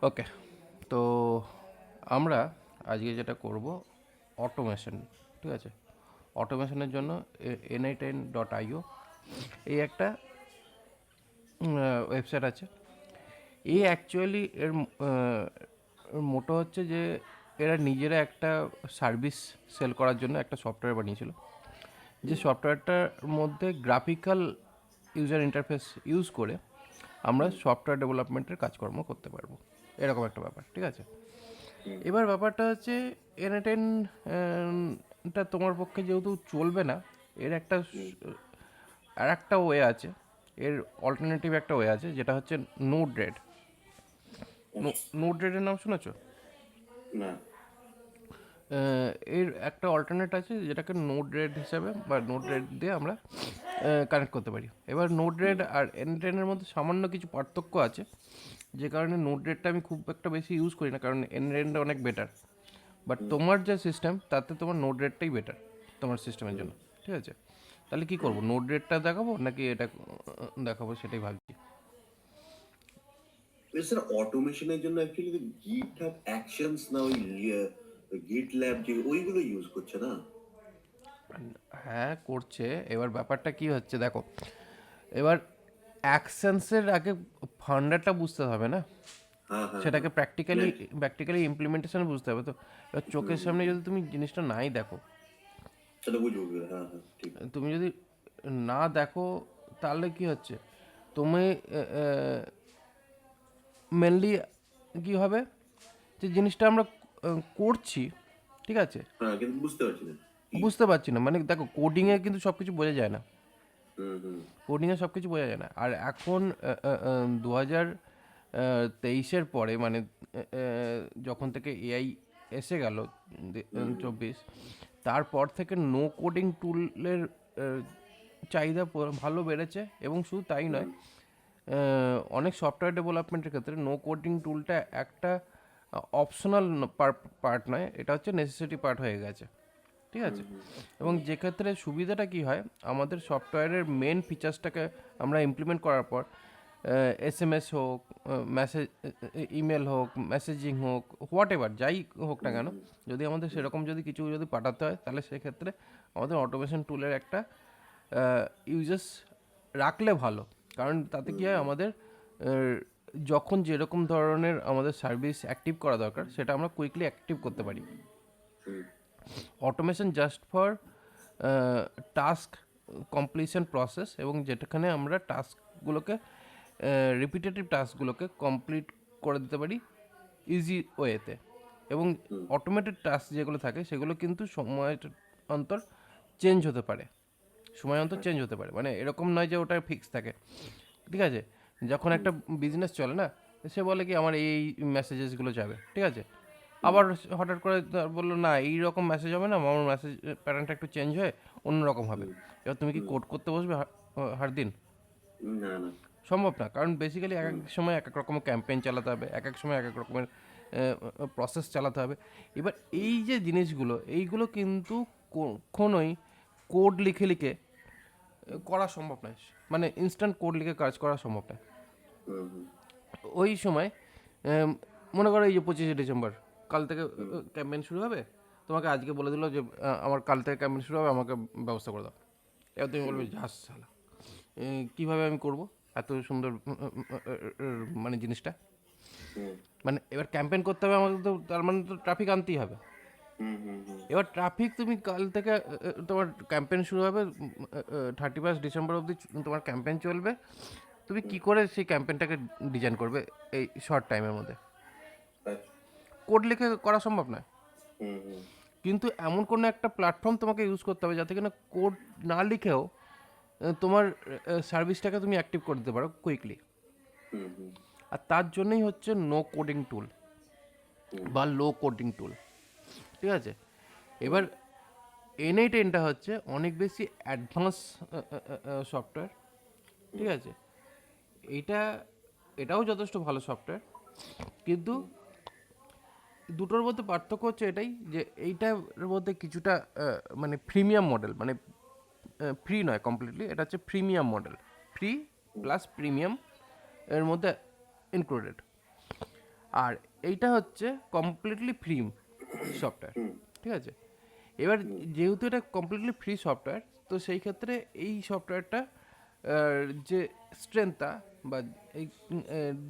ওকে, তো আমরা আজকে যেটা করব অটোমেশন, ঠিক আছে? অটোমেশনের জন্য ni10.io এই একটা ওয়েবসাইট আছে। এই অ্যাকচুয়ালি মোটো হচ্ছে যে এরা নিজেরা একটা সার্ভিস সেল করার জন্য একটা সফটওয়্যার বানিয়েছিল, যে সফটওয়্যারটার মধ্যে গ্রাফিক্যাল ইউজার ইন্টারফেস ইউজ করে আমরা সফটওয়্যার ডেভেলপমেন্টের কাজকর্ম করতে পারবো, এরকম একটা ব্যাপার, ঠিক আছে? এবার ব্যাপারটা হচ্ছে এনএটেনটা তোমার পক্ষে যেহেতু চলবে না, এর একটা আর একটা ওয়ে আছে, এর অল্টারনেটিভ একটা ওয়ে আছে, যেটা হচ্ছে নোড রেড। নোড রেডের নাম শুনেছো? না। এর একটা অল্টারনেট আছে যেটাকে নোড রেড হিসাবে বা নোড রেড দিয়ে আমরা কানেক্ট করতে পারি। এবার নোড রেড আর এন10-এর মধ্যে সামান্য কিছু পার্থক্য আছে, যে কারণে নোড রেডটা আমি খুব একটা বেশি ইউজ করি না, কারণ এন10টা অনেক বেটার। বাট তোমার যে সিস্টেম তাতে তোমার নোড রেডটাই বেটার তোমার সিস্টেমের জন্য, ঠিক আছে? তাহলে কি করবো, নোড রেডটা দেখাবো নাকি এটা দেখাবো, সেটাই ভাবছি। স্যার, অটোমেশনের জন্য অ্যাকচুয়ালি গিট হাব অ্যাকশনস না ওই গিট ল্যাব যে ওইগুলো ইউজ করছে না? হ্যাঁ করছে, এবার ব্যাপারটা কি হচ্ছে দেখো, এবার অ্যাকশনসের আগে ফান্ডাটা বুঝতে হবে না, হ্যাঁ, হ্যাঁ, হ্যাঁ। সেটাকে প্র্যাকটিক্যালি নেট। প্র্যাকটিক্যালি ইমপ্লিমেন্টেশন বুঝতে হবে। তো এবার চোখের সামনে যদি তুমি জিনিসটা নাই দেখো, সেটা বুঝবো কি করে? হ্যাঁ, হ্যাঁ, ঠিক। তুমি যদি না দেখো, তাহলে কি হচ্ছে, তুমি মেনলি কি হবে, যে জিনিসটা আমরা করছি, ঠিক আছে, হ্যাঁ, কিন্তু বুঝতে পারছি না কি। বুঝতে পারছি না। মানে দেখো, কোডিংয়ে কিন্তু সব কিছু বোঝা যায় না, হুম, হুম, কোডিংয়ে সব কিছু বোঝা যায় না। আর এখন 2023-এর পরে, মানে যখন থেকে এআই এসে গেল, 24, তারপর থেকে নো কোডিং টুলের চাহিদা ভালো বেড়েছে। এবং শুধু তাই নয়, অনেক সফটওয়্যার ডেভেলপমেন্টের ক্ষেত্রে নো কোডিং টুলটা একটা অপশনাল পার্ট নয়, এটা হচ্ছে নেসেসিটি পার্ট হয়ে গেছে, ঠিক আছে? এবং যে ক্ষেত্রে সুবিধাটা কি হয়, আমাদের সফটওয়্যারের মেন ফিচার্সটাকে আমরা ইমপ্লিমেন্ট করার পর এসএমএস হোক, মেসেজ, ইমেল হোক, মেসেজিং হোক, হোয়াট এভার যাই হোক না কেন, যদি আমাদের সেরকম যদি কিছু যদি পাঠাতে হয়, তাহলে সেক্ষেত্রে আমাদের অটোমেশন টুলের একটা ইউজেস রাখলে ভালো। কারণ তাতে কি হয়, আমাদের যখন যেরকম ধরনের আমাদের সার্ভিস অ্যাক্টিভ করা দরকার, সেটা আমরা কুইকলি অ্যাক্টিভ করতে পারি। হুম, automation just for task completion process, এবং যেটাখানে আমরা টাস্কগুলোকে, রিপিটেটিভ টাস্কগুলোকে কমপ্লিট করে দিতে পারি ইজি ওয়েতে। এবং অটোমেটেড টাস্ক যেগুলো থাকে সেগুলো কিন্তু সময় অন্তর চেঞ্জ হতে পারে, সময় অন্তর চেঞ্জ হতে পারে, মানে এরকম নয় যে ওটা ফিক্স থাকে, ঠিক আছে? যখন একটা বিজনেস চলে না, সে বলে কি আমার এই মেসেজেসগুলো যাবে, ঠিক আছে? আবার হঠাৎ করে তার বললো না এই রকম মেসেজ হবে না, আমার মেসেজ প্যাটার্নটা একটু চেঞ্জ হয়ে অন্য রকম হবে। এবার তুমি কি কোড করতে বসবে হার দিন? না, না। সম্ভব না, কারণ বেসিক্যালি এক এক সময় এক এক রকমের ক্যাম্পেইন চালাতে হবে, এক এক সময় এক এক রকমের প্রসেস চালাতে হবে। এবার এই যে জিনিসগুলো, এইগুলো কিন্তু কখনোই কোড লিখে লিখে করা সম্ভব নয়, মানে ইনস্ট্যান্ট কোড লিখে কাজ করা সম্ভব নয়। হুম, হুম, ওই সময় মনে করো এই যে 25শে ডিসেম্বর, কাল থেকে ক্যাম্পেইন শুরু হবে, তোমাকে আজকে বলে দিল যে আমার কাল থেকে ক্যাম্পেইন শুরু হবে, আমাকে ব্যবস্থা করে দাও। এবার তুমি বলবে যাস সালা, কীভাবে আমি করব এত সুন্দর মানে জিনিসটা, হুম, মানে এবার ক্যাম্পেইন করতে হবে আমাকে, তো তার মানে তো ট্রাফিক আনতেই হবে। হুম, হুম, হুম, এবার ট্রাফিক তুমি কাল থেকে তোমার ক্যাম্পেইন শুরু হবে, 31 ডিসেম্বর অবধি তোমার ক্যাম্পেইন চলবে, তুমি কি করে সেই ক্যাম্পেইনটাকে ডিজাইন করবে এই শর্ট টাইমের মধ্যে? আচ্ছা, কোড লিখে করা সম্ভব নয়। হুম, হুম, কিন্তু এমন কোনো একটা প্ল্যাটফর্ম তোমাকে ইউজ করতে হবে যাতে কিনা কোড না লিখেও তোমার সার্ভিসটাকে তুমি অ্যাক্টিভ করে দিতে পারো কুইকলি। হুম, হুম, আর তার জন্যই হচ্ছে নো কোডিং টুল হুম, বা লো কোডিং টুল, ঠিক আছে? এবার এনআই10টা হচ্ছে অনেক বেশি অ্যাডভান্স সফটওয়্যার, ঠিক আছে? এইটা, এটাও যথেষ্ট ভালো সফটওয়্যার, কিন্তু দুটোর মধ্যে পার্থক্য হচ্ছে এটাই যে এইটার মধ্যে কিছুটা মানে প্রিমিয়াম মডেল, মানে ফ্রি নয় কমপ্লিটলি, এটা হচ্ছে premium model, free plus premium এর মধ্যে ইনক্লুডেড। আর এইটা হচ্ছে কমপ্লিটলি ফ্রি সফটওয়্যার, ঠিক আছে। এবার যেহেতু এটা কমপ্লিটলি ফ্রি সফটওয়্যার, তো সেই ক্ষেত্রে এই সফটওয়্যারটা যে স্ট্রেংথটা বা এই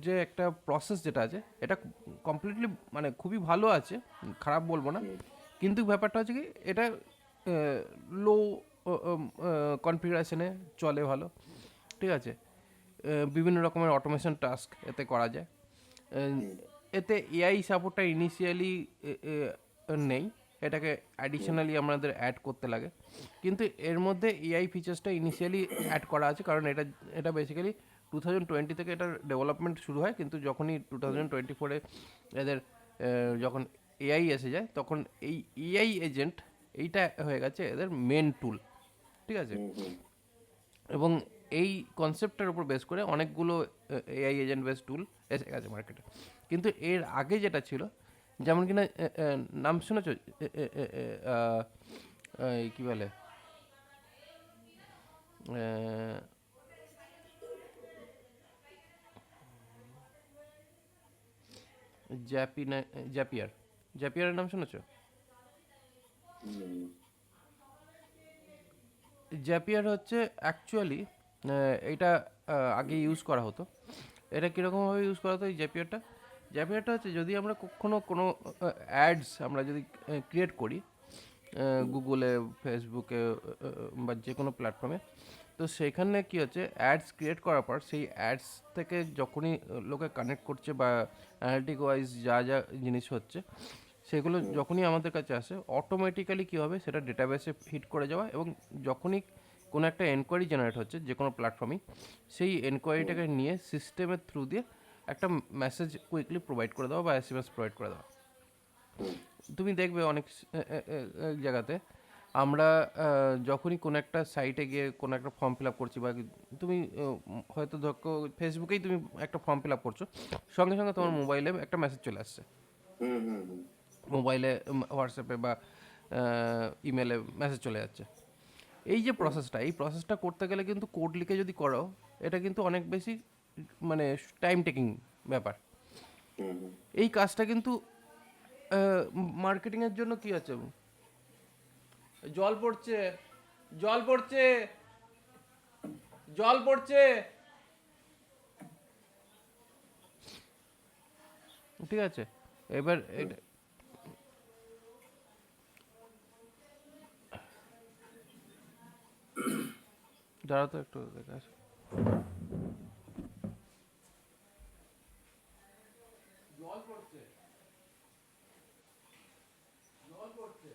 যে একটা প্রসেস যেটা আছে, এটা কমপ্লিটলি মানে খুবই ভালো আছে, খারাপ বলবো না। কিন্তু ব্যাপারটা হচ্ছে কি, এটা লো কনফিগারেশনে চলে ভালো, ঠিক আছে। বিভিন্ন রকমের অটোমেশন টাস্ক এতে করা যায়। আহ, এতে এআই সাপোর্টটা ইনিশিয়ালি নেই, এটাকে অ্যাডিশনালি আমাদের অ্যাড করতে লাগে। কিন্তু এর মধ্যে এআই ফিচার্সটা ইনিশিয়ালি অ্যাড করা আছে, কারণ এটা এটা বেসিক্যালি 2020 থেকে এটার ডেভেলপমেন্ট শুরু হয়, কিন্তু যখনই 2024-এ এদের যখন এআই এসে যায়, তখন এই এআই এজেন্ট এইটা হয়ে গেছে এদের মেন টুল, ঠিক আছে। এবং এই কনসেপ্টের উপর বেস করে অনেকগুলো এআই এজেন্ট বেস টুল এসে গেছে মার্কেটে। কিন্তু এর আগে যেটা ছিল, যেমন কিনা নাম শুনেছ, কি বলে, জ্যাপি না, জ্যাপিয়ার, জ্যাপিয়ারের নাম শুনেছো? জ্যাপিয়ার হচ্ছে অ্যাকচুয়ালি, এটা আগে ইউজ করা হতো। এটা কীরকমভাবে ইউজ করা হতো এই জ্যাপিয়ারটা? জ্যাপিয়ারটা হচ্ছে, যদি আমরা কখনো কোনো অ্যাডস আমরা যদি ক্রিয়েট করি গুগলে, ফেসবুকে বা যে কোনো প্ল্যাটফর্মে, তো সেখানে কী হচ্ছে, অ্যাডস ক্রিয়েট করার পর সেই অ্যাডস থেকে যখনই লোকে কানেক্ট করছে বা অ্যানালিটিক ওয়াইজ যা যা জিনিস হচ্ছে, সেগুলো যখনই আমাদের কাছে আসে, অটোমেটিক্যালি কী হবে, সেটা ডেটাবেসে হিট করে যাওয়া, এবং যখনই কোনো একটা এনকোয়ারি জেনারেট হচ্ছে যে কোনো প্ল্যাটফর্মেই, সেই এনকোয়ারিটাকে নিয়ে সিস্টেমের থ্রু দিয়ে একটা মেসেজ কুইকলি প্রোভাইড করে দেওয়া বা এসএমএস প্রোভাইড করে দেওয়া। তুমি দেখবে অনেক জায়গাতে আমরা যখনই কোনো একটা সাইটে গিয়ে কোনো একটা ফর্ম ফিল আপ করছি, বা তুমি হয়তো ধরো ফেসবুকেই তুমি একটা ফর্ম ফিল আপ করছো, সঙ্গে সঙ্গে তোমার মোবাইলে একটা মেসেজ চলে আসছে, মোবাইলে, হোয়াটসঅ্যাপে বা ইমেলে মেসেজ চলে যাচ্ছে। এই যে প্রসেসটা, এই প্রসেসটা করতে গেলে কিন্তু কোড লিখে যদি করো, এটা কিন্তু অনেক বেশি মানে টাইম টেকিং ব্যাপার। এই কাজটা কিন্তু মার্কেটিংয়ের জন্য কি আছে, জল পড়ছে, জল পড়ছে, জল পড়ছে, ঠিক আছে। এবার এটা দাঁড়াও তো একটু দেখে আসি। জল পড়ছে, জল পড়ছে।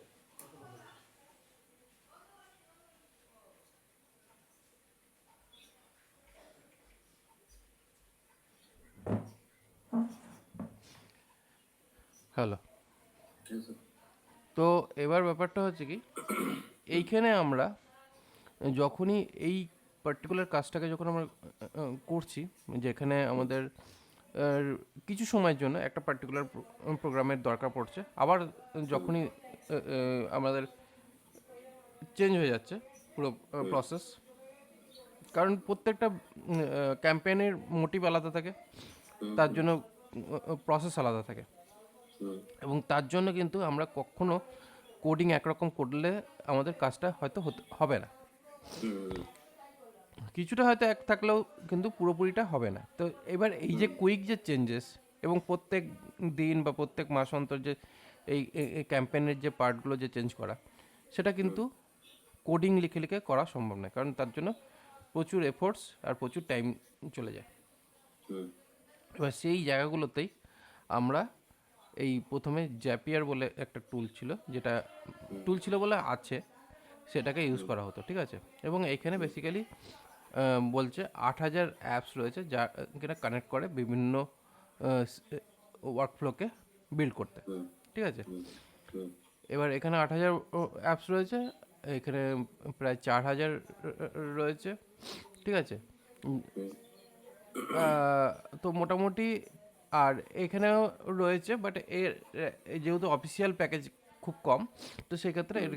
হ্যালো। তো এবার ব্যাপারটা হচ্ছে কি, এইখানে আমরা যখনই এই পার্টিকুলার কাজটাকে যখন আমরা করছি, যেখানে আমাদের কিছু সময়ের জন্য একটা পার্টিকুলার প্রোগ্রামের দরকার পড়ছে, আবার যখনই আমাদের চেঞ্জ হয়ে যাচ্ছে পুরো প্রসেস, কারণ প্রত্যেকটা ক্যাম্পেইনের মোটিভ আলাদা থাকে, তার জন্য প্রসেস আলাদা থাকে, এবং তার জন্য কিন্তু আমরা কখনো কোডিং একরকম করলে আমাদের কাজটা হয়তো হবে না, কিছুটা হয়তো এক থাকলেও কিন্তু পুরোপুরিটা হবে না। তো এবার এই যে কুইক যে চেঞ্জেস, এবং প্রত্যেক দিন বা প্রত্যেক মাস অন্তর যে এই ক্যাম্পেইনের যে পার্টগুলো যে চেঞ্জ করা, সেটা কিন্তু কোডিং লিখে লিখে করা সম্ভব নয়, কারণ তার জন্য প্রচুর এফোর্টস আর প্রচুর টাইম চলে যায়। এবার সেই জায়গাগুলোতেই আমরা এই প্রথমে জ্যাপিয়ার বলে একটা টুল ছিল, যেটা টুল ছিল বলে আছে, সেটাকে ইউজ করা হতো, ঠিক আছে। এবং এইখানে বেসিক্যালি বলছে 8,000 অ্যাপস রয়েছে, যা কিনা কানেক্ট করে বিভিন্ন ওয়ার্কফ্লোকে বিল্ড করতে, ঠিক আছে। এবার এখানে 8,000 অ্যাপস রয়েছে, এখানে প্রায় 4,000 রয়েছে, ঠিক আছে। তো মোটামুটি, আর এখানেও রয়েছে, বাট এর যেহেতু অফিসিয়াল প্যাকেজ খুব কম, তো সেক্ষেত্রে এর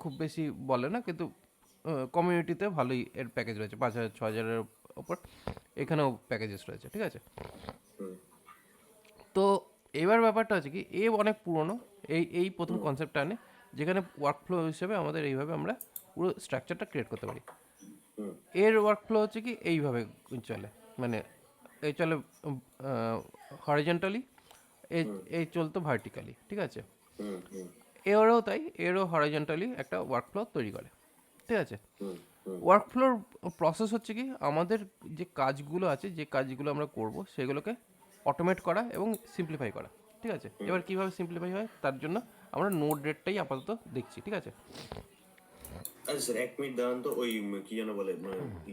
খুব বেশি বলে না, কিন্তু কমিউনিটিতে ভালোই এর প্যাকেজ রয়েছে, 5,000 6,000-এর ওপর এখানেও প্যাকেজেস রয়েছে, ঠিক আছে। তো এবার ব্যাপারটা হচ্ছে কি, অনেক পুরনো, এই প্রথম কনসেপ্টটা আনে, যেখানে ওয়ার্কফ্লো হিসেবে আমাদের এইভাবে আমরা পুরো স্ট্রাকচারটা ক্রিয়েট করতে পারি। হুম এর ওয়ার্কফ্লো হচ্ছে কি এইভাবে চলে, মানে এই চলে হরিজন্টালি, এই হুম এই চলতো ভার্টিক্যালি, ঠিক আছে। হুম হুম এরও তাই, এরও হরিজন্টালি একটা ওয়ার্কফ্লো তৈরি করে, ঠিক আছে। হুম হুম ওয়ার্কফ্লোর প্রসেস হচ্ছে কি, আমাদের যে কাজগুলো আছে, যে কাজগুলো আমরা করব সেগুলোকে অটোমেট করা এবং সিম্পলিফাই করা, ঠিক আছে। এবার কীভাবে সিম্পলিফাই হয় তার জন্য আমরা নোড রেটটাই আপাতত দেখছি, ঠিক আছে। আচ্ছা স্যার, 1 মিনিট দাঁড়ান তো। ওই কি যেন বলে,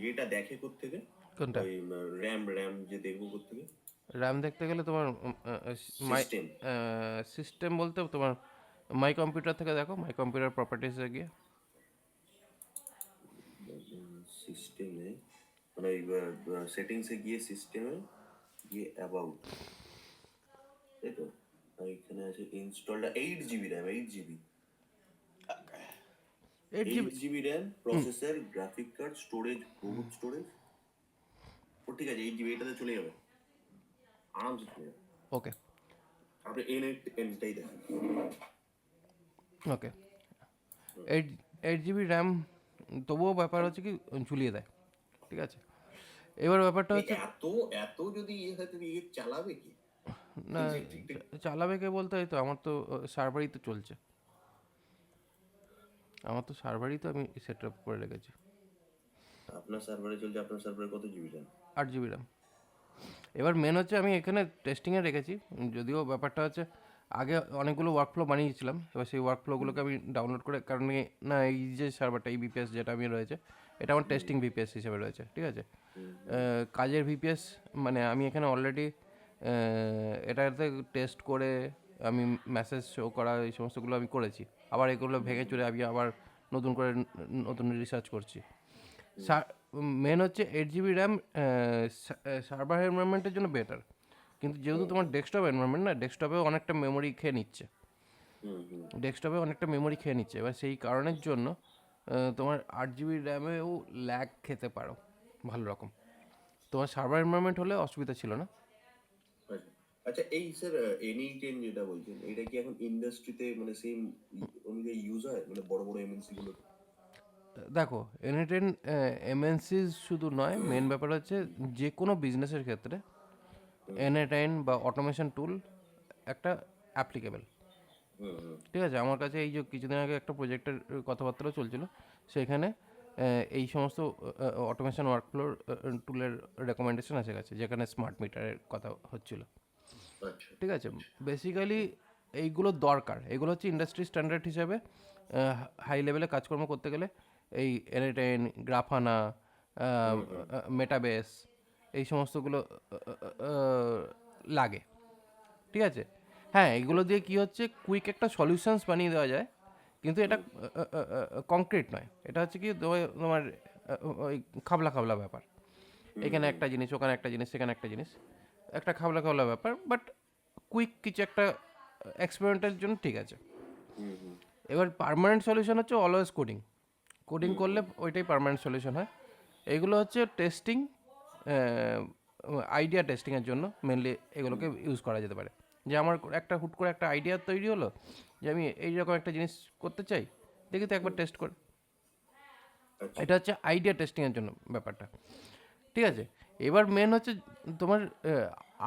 ইয়েটা দেখে কোত্থেকে? কোনটা? ওই র্যাম যে দেখবো কোত্থেকে? র্যাম দেখতে গেলে তোমার মাই সিস্টেম। সিস্টেম বলতে তোমার মাই কম্পিউটার থেকে দেখো, মাই কম্পিউটার প্রপার্টিসে গিয়ে। সিস্টেমে, মানে ওই সেটিংসে গিয়ে, সিস্টেমে গিয়ে অ্যাবাউট, তাই তো? আর এখানে আছে ইনস্টলটা 8 GB RAM, 8 GB, 8 GB। 8 GB RAM, processor, graphic card, storage, বহুত স্টোরেজ। ও ঠিক আছে, 8 জিবি, এটাতে চলে যাবে, আরামসে চলে যাবে। ওকে। আপনি এনটাই দেখেন। ওকে। এইট 8 GB র্যাম, তবুও ব্যাপার হচ্ছে কি ঝুলিয়ে দেয়, ঠিক আছে। এবার ব্যাপারটা এই হচ্ছে, এত এত যদি ইয়ে হয়, তুমি ইয়ে চালাবে কি? না, এই যে চালাবে কে বলতে, হয় তো আমার তো সার্ভারই তো চলছে, আমার তো সার্ভারই তো আমি সেট আপ করে রেখেছি। আপনার সার্ভারে চলছে, আপনার সার্ভারে কত জিবি র্যাম? 8 GB RAM. এবার মেন হচ্ছে আমি এখানে টেস্টিংয়ে রেখেছি, যদিও ব্যাপারটা হচ্ছে আগে অনেকগুলো ওয়ার্কফ্লো বানিয়েছিলাম, এবার সেই ওয়ার্কফ্লোগুলোকে আমি ডাউনলোড করে, কারণ না এই যে সার্ভারটা, এই বিপিএস যেটা আমি রয়েছে, এটা আমার টেস্টিং ভিপিএস হিসেবে রয়েছে, ঠিক আছে। কাজের ভিপিএস, মানে আমি এখানে অলরেডি এটাতে টেস্ট করে আমি মেসেজ শো করা, এই সমস্তগুলো আমি করেছি। আবার এগুলো ভেঙে চুরে আমি আবার নতুন করে নতুন রিসার্চ করছি। মেন হচ্ছে 8 GB র্যাম সার্ভার এনভায়রনমেন্টের জন্য বেটার, কিন্তু যেহেতু তোমার ডেস্কটপ এনভায়রনমেন্ট, না, ডেস্কটপেও অনেকটা মেমোরি খেয়ে নিচ্ছে, হুম হুম ডেস্কটপে অনেকটা মেমোরি খেয়ে নিচ্ছে। এবার সেই কারণের জন্য তোমার 8 GB র্যামেও ল্যাগ খেতে পারো ভালো রকম। তোমার সার্ভার এনভায়রনমেন্ট হলে অসুবিধা ছিল না। আচ্ছা আচ্ছা, এই স্যার এনি 10 যেটা বলছেন, এটা কি এখন ইন্ডাস্ট্রিতে মানে সেম অনুযায়ী ইউজ হয়, মানে বড় বড় এমএনসি গুলোতে? দেখো, এনি10 এমএনসি শুধু নয়, মেন ব্যাপার হচ্ছে যে কোনো বিজনেসের ক্ষেত্রে এনি10 বা অটোমেশন টুল একটা অ্যাপ্লিকেবল, হুম হুম ঠিক আছে। আমার কাছে এই যে কিছুদিন আগে একটা প্রজেক্টের কথাবার্তাও চলছিল, সেখানে এই সমস্ত অটোমেশন ওয়ার্কফ্লোর টুলের রেকমেন্ডেশন এসে গেছে, যেখানে স্মার্ট মিটারের কথা হচ্ছিল, আচ্ছা ঠিক আছে। বেসিক্যালি এইগুলো দরকার, এগুলো হচ্ছে ইন্ডাস্ট্রি স্ট্যান্ডার্ড হিসাবে হাই লেভেলে কাজকর্ম করতে গেলে এই এনএটেন, গ্রাফানা, মেটাবেস, এই সমস্তগুলো লাগে, ঠিক আছে। হ্যাঁ, এগুলো দিয়ে কি হচ্ছে, কুইক একটা সলিউশনস বানিয়ে দেওয়া যায়, কিন্তু এটা কংক্রিট নয়, এটা হচ্ছে কি তোমার ওই খাবলা খাবলা ব্যাপার, এখানে একটা জিনিস, ওখানে একটা জিনিস, সেখানে একটা জিনিস, একটা খাবলা খাবলা ব্যাপার, বাট কুইক কিছু একটা এক্সপেরিমেন্টের জন্য ঠিক আছে। হুম হুম এবার পার্মানেন্ট সলিউশন হচ্ছে অলওয়েজ কোডিং, কোডিং করলে ওইটাই পার্মানেন্ট সলিউশন হয়। এইগুলো হচ্ছে টেস্টিং, আইডিয়া টেস্টিংয়ের জন্য মেনলি এগুলোকে ইউজ করা যেতে পারে। যে আমার একটা হুট করে একটা আইডিয়া তৈরি হলো, যে আমি এইরকম একটা জিনিস করতে চাই, দেখি তো একবার টেস্ট করে। আচ্ছা এটা হচ্ছে আইডিয়া টেস্টিংয়ের জন্য ব্যাপারটা, ঠিক আছে। এবার মেন হচ্ছে তোমার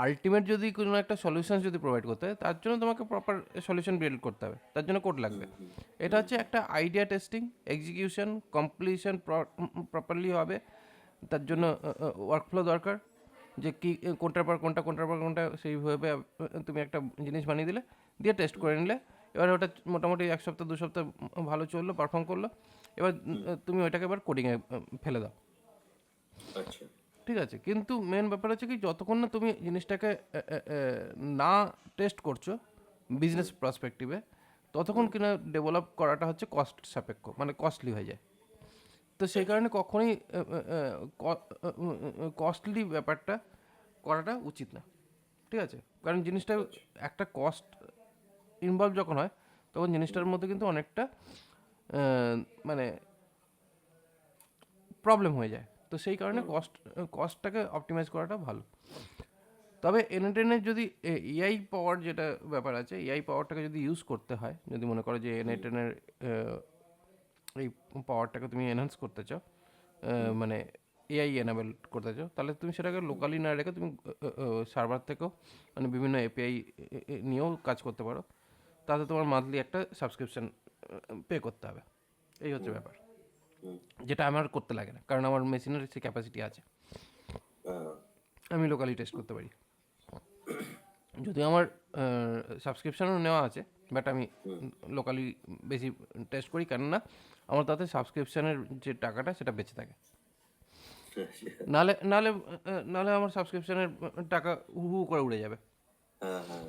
আলটিমেট যদি কোনো একটা সলিউশন যদি প্রোভাইড করতে হয়, তার জন্য তোমাকে প্রপার সলিউশন বিল্ড করতে হবে, তার জন্য কোড লাগবে। এটা হচ্ছে একটা idea testing, execution, completion properly হবে, তার জন্য ওয়ার্কফ্লো দরকার, যে কি কোনটার পর কোনটা, কোনটার পর কোনটা, সেইভাবে তুমি একটা জিনিস বানিয়ে দিলে, দিয়ে টেস্ট করে নিলে। এবার ওটা মোটামুটি 1 সপ্তাহ 2 সপ্তাহ ভালো চললো, পারফর্ম করলো, এবার তুমি ওইটাকে এবার কোডিংয়ে ফেলে দাও, আচ্ছা ঠিক আছে। কিন্তু মেন ব্যাপার হচ্ছে কি, যতক্ষণ না তুমি জিনিসটাকে না টেস্ট করছো বিজনেস পার্সপেক্টিভে, ততক্ষণ কিনা ডেভেলপ করাটা হচ্ছে কস্ট সাপেক্ষ, মানে কস্টলি হয়ে যায়। তো সেই কারণে কখনোই কস্টলি ব্যাপারটা করাটা উচিত না, ঠিক আছে। কারণ জিনিসটা একটা কস্ট ইনভলভ যখন হয়, তখন জিনিসটার মধ্যে কিন্তু অনেকটা মানে প্রবলেম হয়ে যায়। তো সেই কারণে কস্টটাকে অপটিমাইজ করাটা ভালো। তবে এনএটেনের যদি এআই পাওয়ার যেটা ব্যাপার আছে, এআই পাওয়ারটাকে যদি ইউজ করতে হয়, যদি মনে করো যে এনএটেনের এই পাওয়ারটাকে তুমি এনহান্স করতে চাও, মানে এআই এনাবেল করতে চাও, তাহলে তুমি সেটাকে লোকালি না রেখে তুমি সার্ভার থেকেও মানে বিভিন্ন এপিআই নিয়েও কাজ করতে পারো। তাতে তোমার মান্থলি একটা সাবস্ক্রিপশন পে করতে হবে। এই হচ্ছে ব্যাপার, যেটা আমার করতে লাগে না, কারণ আমার মেশিনের সে ক্যাপাসিটি আছে, হ্যাঁ, আমি লোকালি টেস্ট করতে পারি। যদি আমার সাবস্ক্রিপশনও নেওয়া আছে, বাট আমি লোকালি বেশি টেস্ট করি, কেননা আমার তাতে সাবস্ক্রিপশনের যে টাকাটা সেটা বেঁচে থাকে। নালে নালে নালে আমার সাবস্ক্রিপশনের টাকা হু হু করে উড়ে যাবে। হ্যাঁ, হ্যাঁ,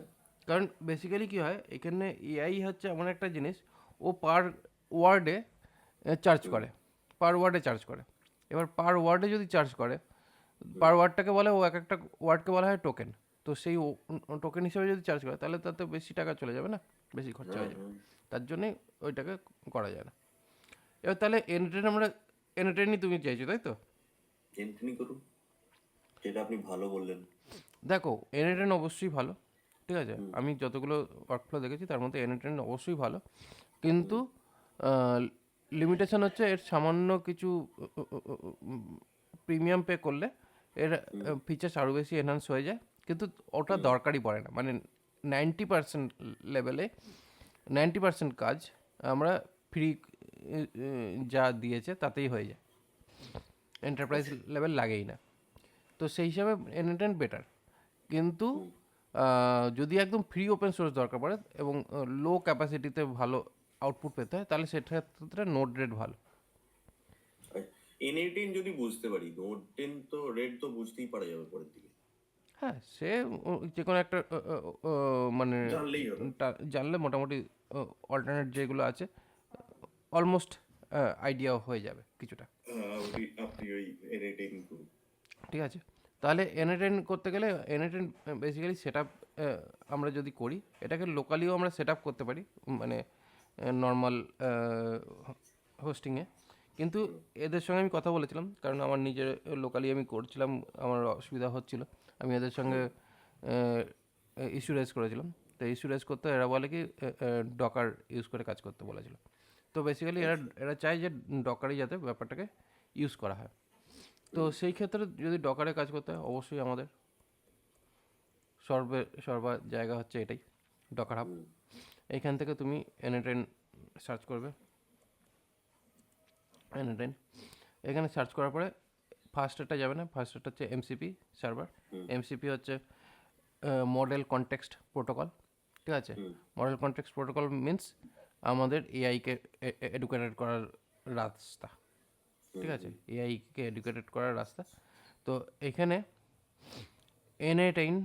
কারণ বেসিক্যালি কী হয়, এখানে এআই হচ্ছে এমন একটা জিনিস, ও পার ওয়ার্ডে চার্জ করে, পার ওয়ার্ডে চার্জ করে। এবার পার ওয়ার্ডে যদি চার্জ করে, পার ওয়ার্ডটাকে বলে, ও এক একটা ওয়ার্ডকে বলা হয় টোকেন। তো সেই টোকেন হিসেবে যদি চার্জ করে, তাহলে তাতে বেশি টাকা চলে যাবে না, বেশি খরচা হয়ে যাবে। তার জন্যই ওইটাকে করা যায় না। এবার তাহলে এন্টারটেনই তুমি চাইছো, তাই তো? এমনি করুন, যেটা আপনি ভালো বললেন। দেখো, এনএটেন অবশ্যই ভালো, ঠিক আছে। আমি যতগুলো ওয়ার্কফ্লো দেখেছি তার মধ্যে এনএটেন অবশ্যই ভালো, কিন্তু লিমিটেশন হচ্ছে এর সামান্য কিছু প্রিমিয়াম পে করলে এর ফিচার্স আরও বেশি এনহান্স হয়ে যায়, কিন্তু ওটা দরকারই পড়ে না। মানে 90% লেভেলে 90% কাজ আমরা ফ্রি যা দিয়েছে তাতেই হয়ে যায়, এন্টারপ্রাইজ লেভেল লাগেই না। তো সেই হিসাবে এনএটেন বেটার, কিন্তু যদি একদম ফ্রি ওপেন সোর্স দরকার পড়ে এবং লো ক্যাপাসিটিতে ভালো আউটপুট পেতে হয়, তাহলে সেক্ষেত্রে নোড রেড ভালো। N18 যদি বুঝতে পারি, নোট 10 তো রেড তো বুঝতেই পারা যাবে পরের দিকে, হ্যাঁ, সে যে কোনো একটা মানে জানলেই হলো। জানলে মোটামুটি অল্টারনেট যেগুলো আছে অলমোস্ট আইডিয়া হয়ে যাবে কিছুটা, আপনি ওই N18 করুন। ঠিক আছে। তাহলে এনএটেন করতে গেলে এনএটেন বেসিক্যালি সেট আপ আমরা যদি করি, এটাকে লোকালিও আমরা সেট আপ করতে পারি, মানে নর্মাল হোস্টিংয়ে। কিন্তু এদের সঙ্গে আমি কথা বলেছিলাম, কারণ আমার নিজের লোকালি আমি করছিলাম, আমার অসুবিধা হচ্ছিল, আমি এদের সঙ্গে ইস্যু রেজ করেছিলাম। তো ইস্যু রেজ করতে এরা বলে কি ডকার ইউজ করে কাজ করতে বলেছিল। তো বেসিক্যালি এরা চায় যে ডকারই যাতে ব্যাপারটাকে ইউজ করা হয়। তো সেই ক্ষেত্রে যদি ডকারে কাজ করতে হয়, অবশ্যই আমাদের সর্বা জায়গা হচ্ছে এটাই, ডকার হাব। এইখান থেকে তুমি এনএটেন সার্চ করবে, এনএটেন এখানে সার্চ করার পরে ফার্স্টেরটা যাবে না, ফার্স্টেরটা হচ্ছে এমসিপি সার্ভার। এমসিপি হচ্ছে মডেল কনটেক্সট প্রোটোকল, ঠিক আছে। মডেল কনটেক্সট প্রোটোকল মিনস আমাদের এআইকে এডুকেটেড করার রাস্তা, ঠিক আছে, এআইকে এডুকেটেড করার রাস্তা। তো এখানে N18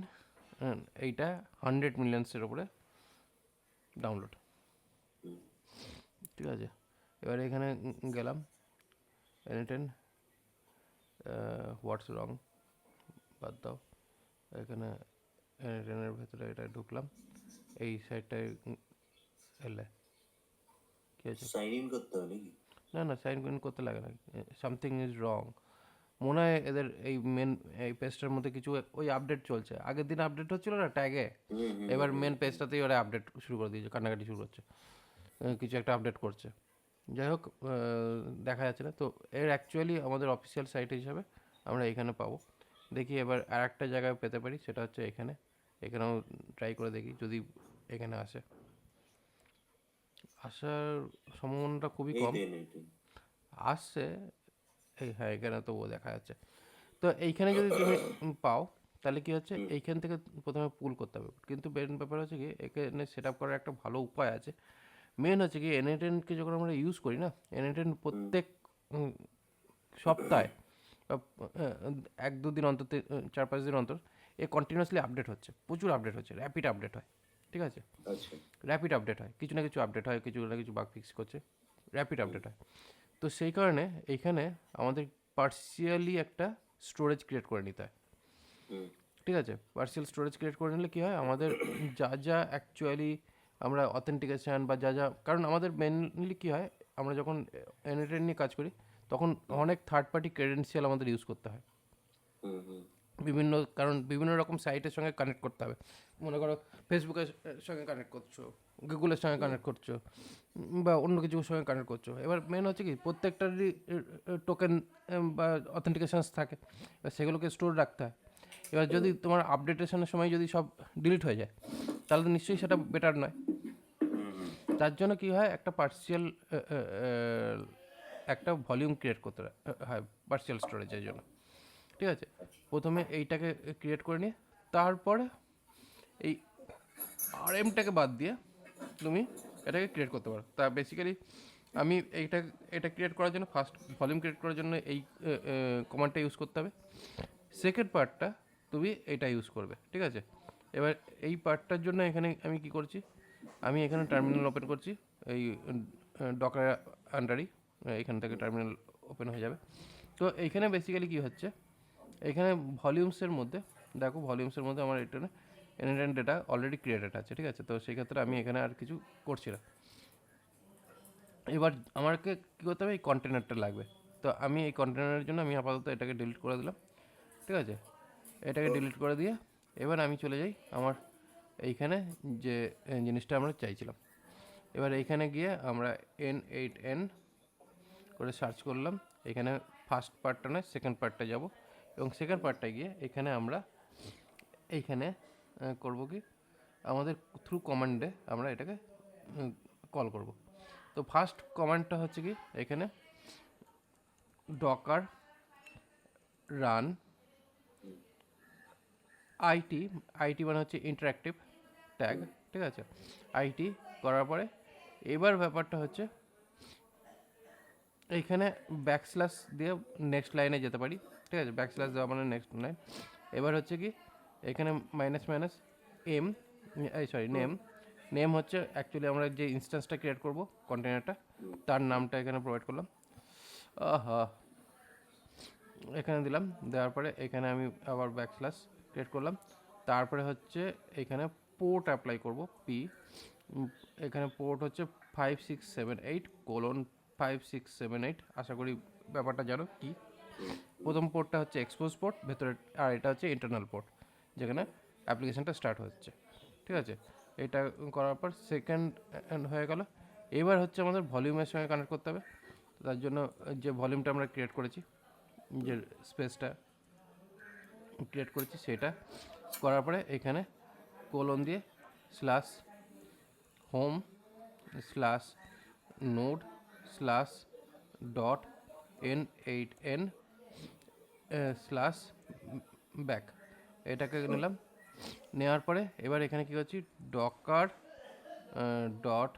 এইটা 100 মিলিয়ন্সের ওপরে ডাউনলোড, ঠিক আছে। এবার এখানে গেলাম, N18 হোয়াটস রং বাদ দাও, এখানে N18-এর ভেতরে এটা ঢুকলাম, এই সাইডটায় এলে কী আছে, সাইন ইন করতে হবে নাকি? না না, সাইন ইন করতে লাগে না, সামথিং ইজ রং মনে হয় এদের এই মেন এই পেজটার মধ্যে কিছু ওই আপডেট চলছে, আগের দিন আপডেট হচ্ছিল না ট্যাগে, এবার মেন পেজটাতেই ওরা আপডেট শুরু করে দিয়েছে, কান্নাকাটি শুরু করছে, কিছু একটা আপডেট করছে। যাই হোক, দেখা যাচ্ছে না। তো এর অ্যাকচুয়ালি আমাদের অফিসিয়াল সাইট হিসাবে আমরা এখানে পাবো। দেখি এবার আর একটা জায়গায় পেতে পারি, সেটা হচ্ছে এখানে, এখানেও ট্রাই করে দেখি যদি এখানে আসে। আসার সম্ভাবনাটা খুবই এই কম। তো N18। আসছে, এই হ্যাঁ, এখানে তো ও দেখা যাচ্ছে। তো এইখানে যদি তুমি পাও, তাহলে কি হচ্ছে, এইখান থেকে প্রথমে পুল করতে হবে। কিন্তু মেন ব্যাপার হচ্ছে কি, এখানে সেট আপ করার একটা ভালো উপায় আছে। মেন হচ্ছে কি, N18-কে যখন আমরা ইউজ করি না, N18 প্রত্যেক সপ্তাহে বা 1-2 দিন অন্তর, 4-5 দিন অন্তর এ কন্টিনিউয়াসলি আপডেট হচ্ছে, প্রচুর আপডেট হচ্ছে, র্যাপিড আপডেট হয়, ঠিক আছে। আচ্ছা, র্যাপিড আপডেট হয়, কিছু না কিছু আপডেট হয়, কিছু না কিছু বাগ ফিক্স করছে, র্যাপিড আপডেট হয়। তো সেই কারণে এইখানে আমাদের পার্সিয়ালি একটা স্টোরেজ ক্রিয়েট করে নিতে হয়, ঠিক আছে। পার্সিয়াল স্টোরেজ ক্রিয়েট করে নিলে কী হয়, আমাদের যা যা অ্যাকচুয়ালি আমরা অথেন্টিকেশান বা যা যা, কারণ আমাদের মেনলি কী হয়, আমরা যখন N18 নিয়ে কাজ করি তখন অনেক থার্ড পার্টি ক্রেডেন্সিয়াল আমাদের ইউজ করতে হয়, কারণ বিভিন্ন রকম সাইটের সঙ্গে কানেক্ট করতে হবে। মনে করো ফেসবুকের সঙ্গে কানেক্ট করছো, গুগলের সঙ্গে কানেক্ট করছো, বা অন্য কিছুর সঙ্গে কানেক্ট করছো। এবার মেন হচ্ছে কি প্রত্যেকটারই টোকেন বা অথেন্টিকেশনস থাকে, এবার সেগুলোকে স্টোর রাখতে হয়। এবার যদি তোমার আপডেটেশনের সময় যদি সব ডিলিট হয়ে যায়, তাহলে তো নিশ্চয়ই সেটা বেটার নয়। তার জন্য কী হয়, একটা পার্সিয়াল একটা ভলিউম ক্রিয়েট করতে হয় পার্সিয়াল স্টোরেজের জন্য। ঠিক আছে, প্রথমে এইটাকে ক্রিয়েট করে নিয়ে তারপরে এই আরএমটাকে বাদ দিয়ে তুমি এটাকে ক্রিয়েট করতে পারো। তা বেসিক্যালি আমি এটা ক্রিয়েট করার জন্য ফার্স্ট ভলিউম ক্রিয়েট করার জন্য এই কমান্ডটা ইউজ করতে হবে। সেকেন্ড পার্টটা তুমি এটা ইউজ করবে। ঠিক আছে, এবার এই পার্টটার জন্য এখানে আমি কি করছি, আমি এখানে টার্মিনাল ওপেন করছি। এই ডকার আন্ডারই এখান থেকে টার্মিনাল ওপেন হয়ে যাবে। তো এইখানে বেসিক্যালি কী হচ্ছে, এখানে ভলিউমসের মধ্যে দেখো, ভলিউমসের মধ্যে আমার এটা এনএন ডেটা অলরেডি ক্রিয়েটেড আছে। ঠিক আছে, তো সেই ক্ষেত্রে আমি এখানে আর কিছু করছি না। এবার আমাকে কী করতে হবে, এই কন্টেনারটা লাগবে। তো আমি এই কন্টেনারের জন্য আমি আপাতত এটাকে ডিলিট করে দিলাম। ঠিক আছে, এটাকে ডিলিট করে দিয়ে এবার আমি চলে যাই আমার এইখানে যে জিনিসটা আমরা চাইছিলাম। এবার এইখানে গিয়ে আমরা N8N করে সার্চ করলাম। এখানে ফার্স্ট পার্টটা নয়, সেকেন্ড পার্টটা যাব, এবং সেকেন্ড পার্টটা গিয়ে এখানে আমরা এইখানে করব কি, আমাদের থ্রু কমান্ডে আমরা এটাকে কল করব। তো ফার্স্ট কমান্ডটা হচ্ছে কি, এখানে ডকার রান আইটি মানে হচ্ছে ইন্টারঅ্যাক্টিভ ট্যাগ। ঠিক আছে, আইটি করার পরে এবার ব্যাপারটা হচ্ছে এইখানে ব্যাকস্ল্যাশ দিয়ে নেক্সট লাইনে যেতে পারি। ঠিক আছে, ব্যাকস্ল্যাশ দেওয়া মানে নেক্সট লাইন। এবার হচ্ছে কি, এখানে মাইনাস এম, নেম হচ্ছে অ্যাকচুয়ালি আমরা যে ইনস্ট্যান্সটা ক্রিয়েট করব কন্টেনারটা, তার নামটা এখানে প্রোভাইড করলাম। এখানে দিলাম, দেওয়ার পরে এখানে আমি আবার ব্যাকস্ল্যাশ ক্রিয়েট করলাম। তারপরে হচ্ছে এখানে পোর্ট অ্যাপ্লাই করব, পি। এখানে পোর্ট হচ্ছে 5678:5678। আশা করি ব্যাপারটা জানো কি। প্রথম পোর্টটা হচ্ছে এক্সপোজ পোর্ট ভেতরে, আর এটা হচ্ছে ইন্টারনাল পোর্ট যেখানে অ্যাপ্লিকেশনটা স্টার্ট হচ্ছে। ঠিক আছে, এটা করার পর সেকেন্ড হয়ে গেল। এবার হচ্ছে আমাদের ভলিউমের সঙ্গে কানেক্ট করতে হবে। তার জন্য যে ভলিউমটা আমরা ক্রিয়েট করেছি, যে স্পেসটা ক্রিয়েট করেছি, সেটা করার পরে এখানে কোলন দিয়ে slash home slash node slash dot N8N slash back, এটাকে নিলাম। নেওয়ার পরে এবার এখানে কী করছি, Docker dot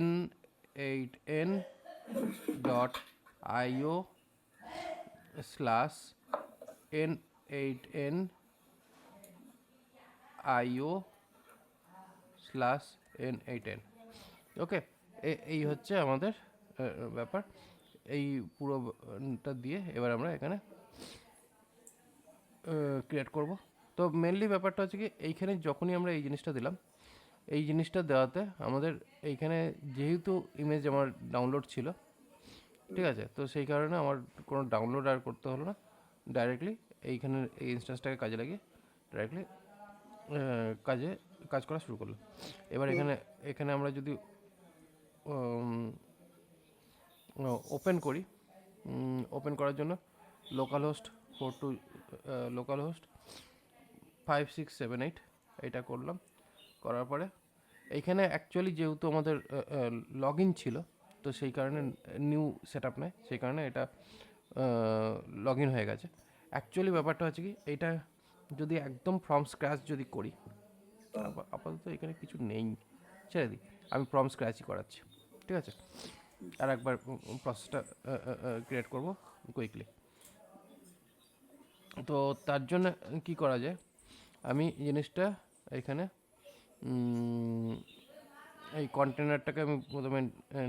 N8N dot IO slash N8N IO slash N8N। ওকে, এই হচ্ছে আমাদের ব্যাপার। এই পুরোটা দিয়ে এবার আমরা এখানে ক্রিয়েট করব। তো মেনলি ব্যাপারটা হচ্ছে কি, এইখানে যখনই আমরা এই জিনিসটা দিলাম, এই জিনিসটা দেওয়াতে আমাদের এইখানে যেহেতু ইমেজ আমার ডাউনলোড ছিল, ঠিক আছে, তো সেই কারণে আমার কোনো ডাউনলোড আর করতে হলো না। ডাইরেক্টলি এইখানে এই ইনস্ট্যান্সটাকে কাজে লাগিয়ে ডাইরেক্টলি কাজ করা শুরু করলো। এবার এখানে আমরা যদি ওপেন করি, ওপেন করার জন্য লোকাল হোস্ট 5678 এটা করলাম। করার পরে এইখানে অ্যাকচুয়ালি যেহেতু আমাদের লগ ইন ছিল, তো সেই কারণে নিউ সেট আপ নেয়, সেই কারণে এটা লগ ইন হয়ে গেছে। অ্যাকচুয়ালি ব্যাপারটা হচ্ছে কি, এইটা যদি একদম ফ্রম স্ক্র্যাচ যদি করি, আপাতত এখানে কিছু নেই, ছেড়ে দিই, আমি ফ্রম স্ক্র্যাচই করাচ্ছি। ঠিক আছে, আর একবার প্রসেসটা ক্রিয়েট করব কুইকলি। তো তার জন্য কি করা যায়, আমি জিনিসটা এখানে এই কন্টেনারটাকে আমি প্রথমে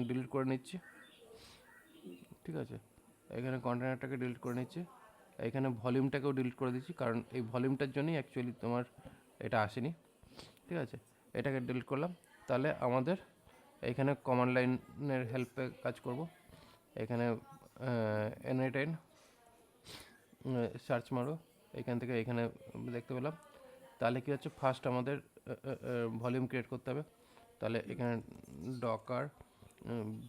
ডিলিট করে নিচ্ছি। ঠিক আছে, এখানে কন্টেনারটাকে ডিলিট করে নিচ্ছি, এখানে ভলিউমটাকেও ডিলিট করে দিচ্ছি, কারণ এই ভলিউমটার জন্যই অ্যাকচুয়ালি তোমার এটা আসেনি। ঠিক আছে, এটাকে ডিলিট করলাম। তাহলে আমাদের এখানে কমান্ড লাইনের হেল্পে কাজ করব। এখানে N8N সার্চ মারো, এখান থেকে এখানে দেখতে পেলাম। তাহলে কি হচ্ছে, ফার্স্ট আমাদের ভলিউম ক্রিয়েট করতে হবে। তাহলে এখানে Docker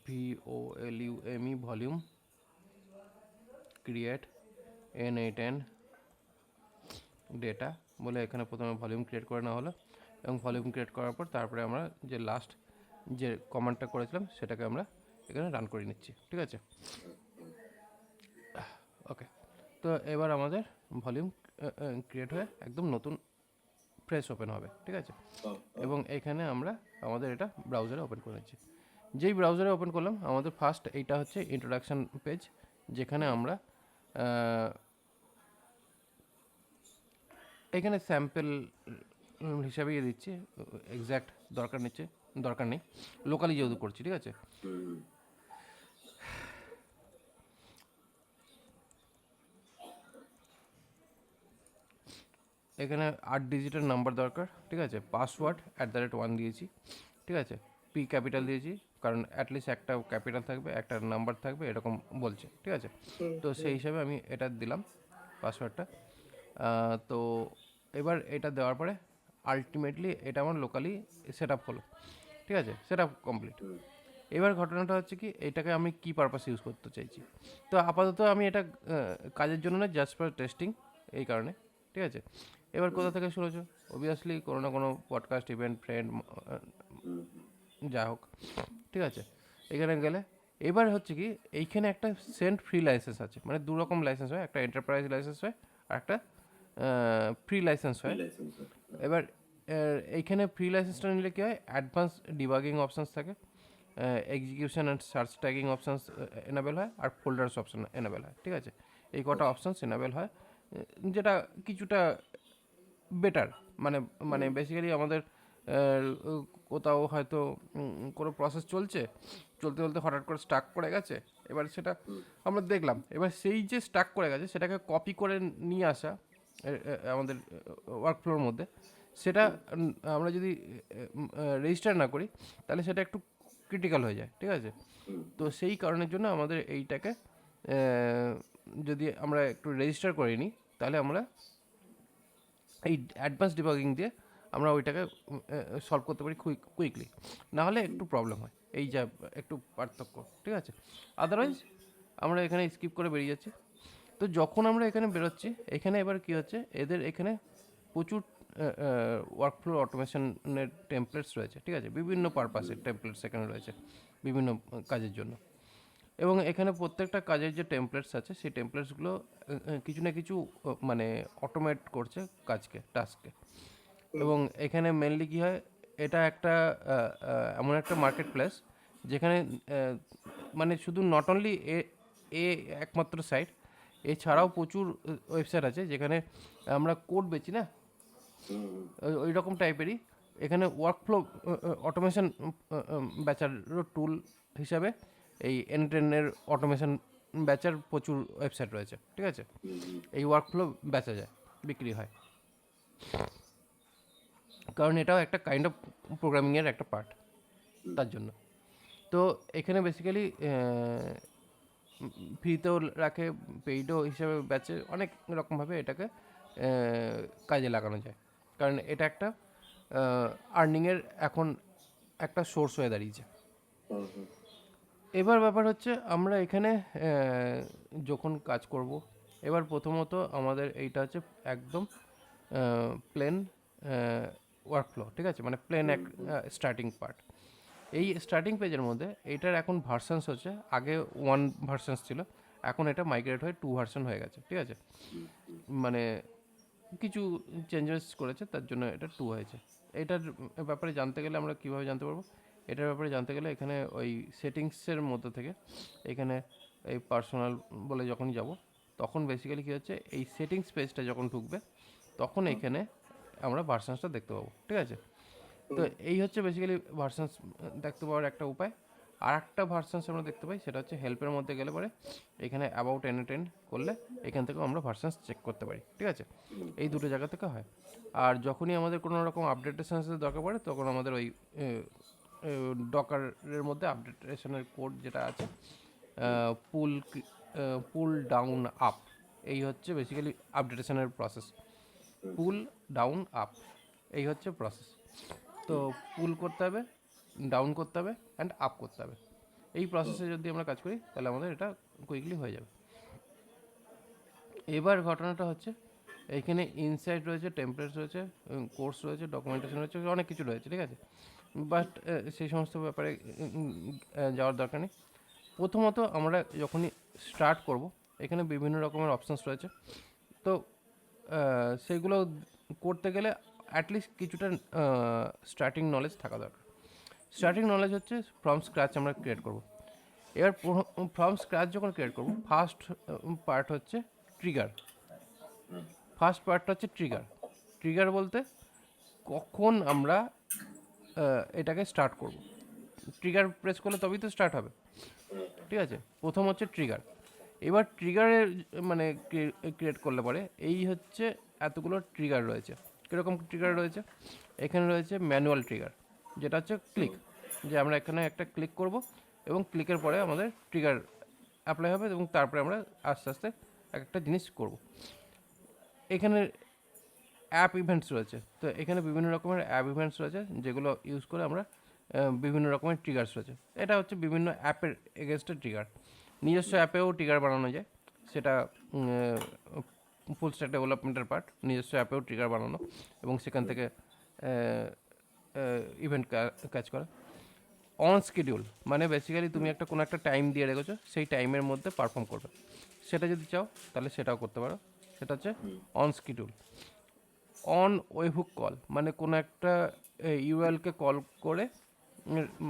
VOLUME volume create N8N data বলে এখানে প্রথমে ভলিউম ক্রিয়েট করে নেওয়া হলো, এবং ভলিউম ক্রিয়েট করার পর তারপরে আমরা যে লাস্ট যে কমান্ডটা করেছিলাম সেটাকে আমরা এখানে রান করে নিচ্ছি, ঠিক আছে। ওকে, তো এবার আমাদের ভলিউম ক্রিয়েট হয়ে একদম নতুন ফ্রেশ ওপেন হবে, ঠিক আছে। এবং এখানে আমরা আমাদের এটা ব্রাউজারে ওপেন করে নিচ্ছি। যেই ব্রাউজারে ওপেন করলাম, আমাদের ফার্স্ট এইটা হচ্ছে ইন্ট্রোডাকশন পেজ, যেখানে আমরা এখানে স্যাম্পল হিসাবে দিচ্ছি, এক্স্যাক্ট দরকার নেই, লোকালি যেহেতু করছি, ঠিক আছে। এখানে 8 ডিজিটের নাম্বার দরকার, ঠিক আছে। পাসওয়ার্ড @1 দিয়েছি, ঠিক আছে। P ক্যাপিটাল দিয়েছি, কারণ অ্যাটলিস্ট একটা ক্যাপিটাল থাকবে, একটা নাম্বার থাকবে, এরকম বলছে, ঠিক আছে। তো সেই হিসাবে আমি এটা দিলাম পাসওয়ার্ডটা। তো এবার এটা দেওয়ার পরে আলটিমেটলি এটা আমার লোকালি সেট আপ হলো, ঠিক আছে, সেট আপ কমপ্লিট। এবার ঘটনাটা হচ্ছে কি, এটাকে আমি কি পারপাস ইউজ করতে চাইছি। তো আপাতত আমি এটা কাজের জন্য না, জাস্ট ফর টেস্টিং, এই কারণে, ঠিক আছে। এবার কোথা থেকে শুনেছো, অবভিয়াসলি কোনো না কোনো পডকাস্ট, ইভেন্ট, ফ্রেন্ড, যা হোক, ঠিক আছে। এখানে গেলে এবার হচ্ছে কি, এইখানে একটা সেন্ট ফ্রি লাইসেন্স আছে, মানে দু রকম লাইসেন্স হয়, একটা এন্টারপ্রাইজ লাইসেন্স হয় আর একটা ফ্রি লাইসেন্স হয়। এবার এইখানে ফ্রি লাইসেন্সটা নিলে কী হয়, অ্যাডভান্স ডিবাগিং অপশানস থাকে, execution and search tagging options enable হয়, আর ফোল্ডার্স অপশান এনাবেল হয়, ঠিক আছে। এই কটা অপশানস এনাবেল হয়, যেটা কিছুটা বেটার, মানে মানে বেসিক্যালি আমাদের কোথাও হয়তো কোনো প্রসেস চলতে চলতে হঠাৎ করে স্টাক করে গেছে, এবার সেটা আমরা দেখলাম, এবার সেই যে স্টাক করে গেছে সেটাকে কপি করে নিয়ে আসা আমাদের ওয়ার্কফ্লোর মধ্যে, সেটা আমরা যদি রেজিস্টার না করি তাহলে সেটা একটু ক্রিটিক্যাল হয়ে যায়, ঠিক আছে। তো সেই কারণের জন্য আমাদের এইটাকে যদি আমরা একটু রেজিস্টার করে নিই, তাহলে আমরা এই অ্যাডভান্স ডিবাগিং দিয়ে আমরা ওইটাকে সলভ করতে পারি কুইকলি, না হলে একটু প্রবলেম হয়, এই যা একটু পার্থক্য, ঠিক আছে। আদারওয়াইজ আমরা এখানে স্কিপ করে বেরিয়ে যাচ্ছি। তো যখন আমরা এখানে বেরোচ্ছি, এখানে এবার কী হচ্ছে, এদের এখানে প্রচুর ওয়ার্কফ্লো অটোমেশনের টেমপ্লেটস রয়েছে, ঠিক আছে। বিভিন্ন পারপাসের টেমপ্লেটস এখানে রয়েছে বিভিন্ন কাজের জন্য, এবং এখানে প্রত্যেকটা কাজের যে টেমপ্লেটস আছে সেই টেমপ্লেটসগুলো কিছু না কিছু মানে অটোমেট করছে কাজকে, টাস্ককে। এবং এখানে মেনলি কী হয়, এটা একটা এমন একটা মার্কেট প্লেস যেখানে মানে শুধু নট অনলি এ একমাত্র সাইট, এছাড়াও প্রচুর ওয়েবসাইট আছে যেখানে আমরা কোড বেচি না, ওই রকম টাইপেরই এখানে ওয়ার্কফ্লো অটোমেশন বেচারও টুল হিসাবে এই এনটেনের অটোমেশন বেচার প্রচুর ওয়েবসাইট রয়েছে, ঠিক আছে। এই ওয়ার্কফ্লো বেচা যায়, বিক্রি হয়, কারণ এটাও একটা কাইন্ড অফ প্রোগ্রামিংয়ের একটা পার্ট, তার জন্য। তো এখানে বেসিক্যালি ফ্রিতেও রাখে, পেইডও হিসাবে বেচে, অনেক রকমভাবে এটাকে কাজে লাগানো যায়, কারণ এটা একটা আর্নিংয়ের এখন একটা সোর্স হয়ে দাঁড়িয়েছে। এবার ব্যাপার হচ্ছে, আমরা এখানে যখন কাজ করব, এবার প্রথমত আমাদের এইটা হচ্ছে একদম প্লেন ওয়ার্কফ্লো, ঠিক আছে, মানে প্লেন এক স্টার্টিং পার্ট। এই স্টার্টিং পেজের মধ্যে এইটার এখন ভার্সানস হচ্ছে, আগে 1 ভার্সানস ছিল, এখন এটা মাইগ্রেট হয়ে 2 ভার্সন হয়ে গেছে, ঠিক আছে। মানে কিছু চেঞ্জেস করেছে, তার জন্য এটা 2 হয়েছে। এটার ব্যাপারে জানতে গেলে আমরা কীভাবে জানতে পারবো, এটার ব্যাপারে জানতে গেলে এখানে ওই সেটিংসের মধ্যে থেকে এখানে এই পার্সোনাল বলে যখন যাব, তখন বেসিক্যালি কী হচ্ছে, এই সেটিংস পেজটা যখন ঢুকবে তখন এখানে আমরা ভার্সানসটা দেখতে পাবো, ঠিক আছে। তো এই হচ্ছে বেসিক্যালি ভার্সানস দেখতে পাওয়ার একটা উপায়। আর একটা ভার্সানস আমরা দেখতে পাই, সেটা হচ্ছে হেল্পের মধ্যে গেলে পরে এখানে অ্যাবাউট N8N করলে এখান থেকেও আমরা ভার্সানস চেক করতে পারি, ঠিক আছে। এই দুটো জায়গা থেকে হয়। আর যখনই আমাদের কোনো রকম আপডেটেশনের দরকার পড়ে, তখন আমাদের ওই ডকারের মধ্যে আপডেটেশনের কোড যেটা আছে, পুল ডাউন আপ, এই হচ্ছে বেসিক্যালি আপডেটেশনের প্রসেস। পুল ডাউন আপ, এই হচ্ছে প্রসেস। তো পুল করতে হবে, ডাউন করতে হবে অ্যান্ড আপ করতে হবে। এই প্রসেসে যদি আমরা কাজ করি তাহলে আমাদের এটা কুইকলি হয়ে যাবে। এবার ঘটনাটা হচ্ছে এইখানে ইনসাইট রয়েছে, টেমপ্লেটস রয়েছে, কোর্স রয়েছে, ডকুমেন্টেশন রয়েছে, অনেক কিছু রয়েছে, ঠিক আছে। বাট সেই সমস্ত ব্যাপারে যাওয়ার দরকার নেই। প্রথমত আমরা যখনই স্টার্ট করব, এখানে বিভিন্ন রকমের অপশানস রয়েছে। তো সেগুলো করতে গেলে অ্যাটলিস্ট কিছুটা স্টার্টিং নলেজ থাকা দরকার। স্টার্টিং নলেজ হচ্ছে ফ্রম স্ক্র্যাচ আমরা ক্রিয়েট করব। এবার ফ্রম স্ক্র্যাচ যখন ক্রিয়েট করব, ফার্স্ট পার্ট হচ্ছে ট্রিগার। ফার্স্ট পার্টটা হচ্ছে ট্রিগার। ট্রিগার বলতে কখন আমরা এটাকে স্টার্ট করব। ট্রিগার প্রেস করলে তবেই তো স্টার্ট হবে, ঠিক আছে। প্রথম হচ্ছে ট্রিগার। এবার ট্রিগারের মানে ক্রিয়েট করলে পরে এই হচ্ছে এতগুলো ট্রিগার রয়েছে। কীরকম ট্রিগার রয়েছে? এখানে রয়েছে ম্যানুয়াল ট্রিগার, যেটা হচ্ছে ক্লিক, যে আমরা এখানে একটা ক্লিক করব এবং ক্লিকের পরে আমাদের ট্রিগার অ্যাপ্লাই হবে এবং তারপরে আমরা আস্তে আস্তে একটা জিনিস করব। এখানে অ্যাপ ইভেন্টস রয়েছে। তো এখানে বিভিন্ন রকমের অ্যাপ ইভেন্টস রয়েছে যেগুলো ইউজ করে আমরা বিভিন্ন রকমের ট্রিগার্স রয়েছে। এটা হচ্ছে বিভিন্ন অ্যাপের এগেনস্টে ট্রিগার। নিজস্ব অ্যাপেও ট্রিগার বানানো যায়, সেটা ফুল স্ট্যাক ডেভেলপমেন্টের পার্ট। নিজস্ব অ্যাপেও ট্রিগার বানানো এবং সেখান থেকে ইভেন্ট কাজ করা। অন শিডিউল মানে বেসিক্যালি তুমি একটা কোনো একটা টাইম দিয়ে রেখেছো, সেই টাইমের মধ্যে পারফর্ম করবে। সেটা যদি চাও তাহলে সেটাও করতে পারো, সেটা হচ্ছে অন শিডিউল। অন ওয়েবহুক কল মানে কোনো একটা ইউআরএলকে কল করে,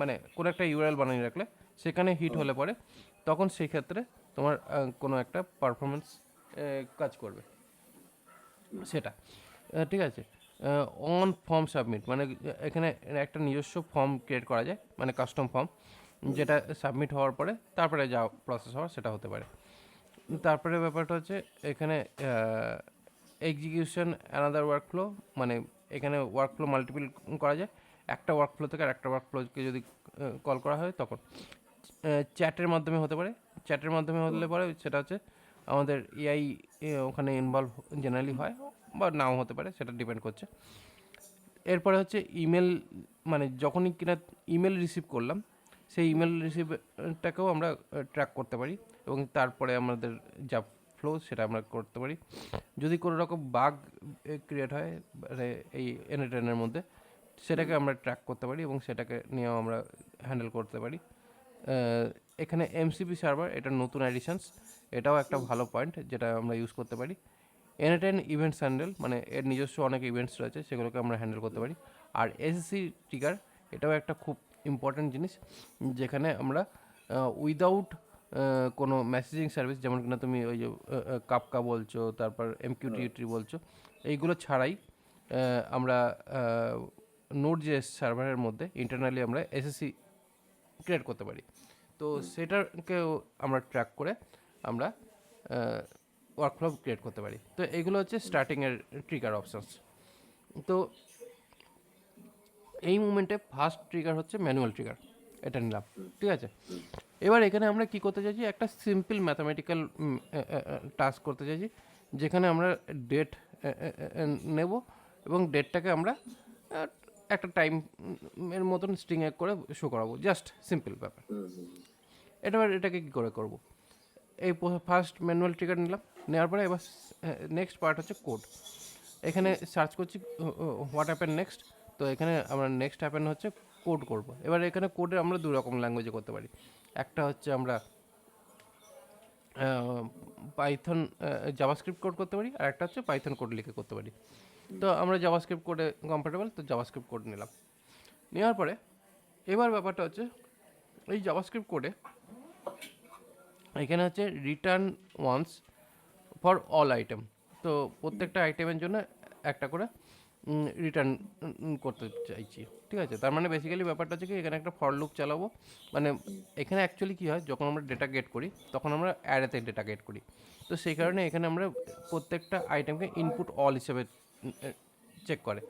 মানে কোনো একটা ইউআরএল বানিয়ে রাখলে সেখানে হিট হলে পরে তখন সেই ক্ষেত্রে তোমার কোনো একটা পারফরমেন্স কাজ করবে সেটা, ঠিক আছে। অন ফর্ম সাবমিট মানে এখানে একটা নিজস্ব ফর্ম ক্রিয়েট করা যায়, মানে কাস্টম ফর্ম, যেটা সাবমিট হওয়ার পরে তারপরে যা প্রসেস হওয়ার সেটা হতে পারে। তারপরে ব্যাপারটা হচ্ছে এখানে এক্সিকিউশন অ্যানাদার ওয়ার্কফ্লো, মানে এখানে ওয়ার্কফ্লো মাল্টিপল করা যায়। একটা ওয়ার্কফ্লো থেকে আরেকটা ওয়ার্কফ্লোকে যদি কল করা হয় তখন চ্যাটের মাধ্যমে হতে পারে। চ্যাটের মাধ্যমে হলে পরে সেটা হচ্ছে আমাদের এআই ওখানে ইনভলভ জেনারেলি হয় বা নাও হতে পারে, সেটা ডিপেন্ড করছে। এরপরে হচ্ছে ইমেল, মানে যখনই কিনা ইমেল রিসিভ করলাম সেই ইমেল রিসিভটাকেও আমরা ট্র্যাক করতে পারি এবং তারপরে আমাদের যা ফ্লো সেটা আমরা করতে পারি। যদি কোনো রকম বাগ ক্রিয়েট হয় এই এনএটেনের মধ্যে, সেটাকে আমরা ট্র্যাক করতে পারি এবং সেটাকে নিয়েও আমরা হ্যান্ডেল করতে পারি। এখানে এমসিপি সার্ভার, এটা নতুন অ্যাডিশনস, এটাও একটা ভালো পয়েন্ট যেটা আমরা ইউজ করতে পারি। এনএটেন ইভেন্টস হ্যান্ডেল মানে এর নিজস্ব অনেক ইভেন্টস রয়েছে, সেগুলোকে আমরা হ্যান্ডেল করতে পারি। আর এসএসসি ট্রিগার, এটাও একটা খুব ইম্পর্ট্যান্ট জিনিস, যেখানে আমরা উইদাউট কোনো মেসেজিং সার্ভিস, যেমন কিনা তুমি ওই যে কাপকা বলছো, তারপর এমকিউটিটি বলছো, এইগুলো ছাড়াই আমরা নোড.জেএস সার্ভারের মধ্যে ইন্টারনালি আমরা এসএসসি ক্রিয়েট করতে পারি। তো সেটাকেও আমরা ট্র্যাক করে আমরা ওয়ার্কফ্লো ক্রিয়েট করতে পারি। তো এগুলো হচ্ছে স্টার্টিংয়ের ট্রিগার অপশানস। তো এই মুমেন্টে ফার্স্ট ট্রিগার হচ্ছে ম্যানুয়াল ট্রিগার, এটা নিলাম, ঠিক আছে। এবার এখানে আমরা কি করতে চাইছি, একটা সিম্পল ম্যাথামেটিক্যাল টাস্ক করতে চাইছি, যেখানে আমরা ডেট নেব এবং ডেটটাকে আমরা একটা টাইম এর মতন স্ট্রিং করে শো করাবো, জাস্ট সিম্পল ব্যাপার। এটাকে কী করে করবো, এই ফার্স্ট ম্যানুয়াল ট্রিগার নিলাম, নেওয়ার পরে এবার নেক্সট পার্ট হচ্ছে কোড। এখানে সার্চ করছি হোয়াট হ্যাপেন নেক্সট, তো এখানে আমরা নেক্সট হ্যাপেন হচ্ছে কোড করব। এবার এখানে কোডে আমরা দু রকম ল্যাঙ্গুয়েজে করতে পারি, একটা হচ্ছে আমরা পাইথন জাভাস্ক্রিপ্ট কোড করতে পারি, আর একটা হচ্ছে পাইথন কোড লিখে করতে পারি। তো আমরা জাভাস্ক্রিপ্ট কোডে কমফোর্টেবল, তো জাভাস্ক্রিপ্ট কোড নিলাম। নেওয়ার পরে এবার ব্যাপারটা হচ্ছে এই জাভাস্ক্রিপ্ট কোডে এখানে হচ্ছে return once for all item, তো প্রত্যেকটা আইটেমের জন্য একটা করে রিটার্ন করতে চাইছি, ঠিক আছে। তার মানে বেসিক্যালি ব্যাপারটা হচ্ছে কি, এখানে একটা ফর লুপ চালাবো। মানে এখানে অ্যাকচুয়ালি কী হয়, যখন আমরা ডেটা গেট করি তখন আমরা অ্যারেতে ডেটা গেট করি, তো সেই কারণে এখানে আমরা প্রত্যেকটা আইটেমকে ইনপুট অল হিসেবে চেক করে।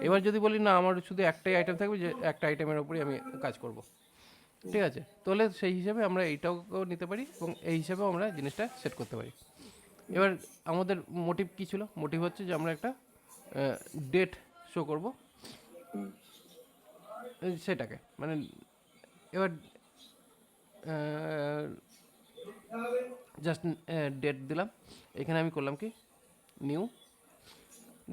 এবার যদি বলি না আমার শুধু একটাই আইটেম থাকবে, যে একটা আইটেমের উপরেই আমি কাজ করব, ঠিক আছে, তাহলে সেই হিসাবে আমরা এইটাও নিতে পারি এবং এই হিসাবেও আমরা জিনিসটা সেট করতে পারি। এবার আমাদের মোটিভ কী ছিল? মোটিভ হচ্ছে যে আমরা একটা ডেট শো করব সেটাকে, মানে এবার জাস্ট ডেট দিলাম। এখানে আমি করলাম কি, নিউ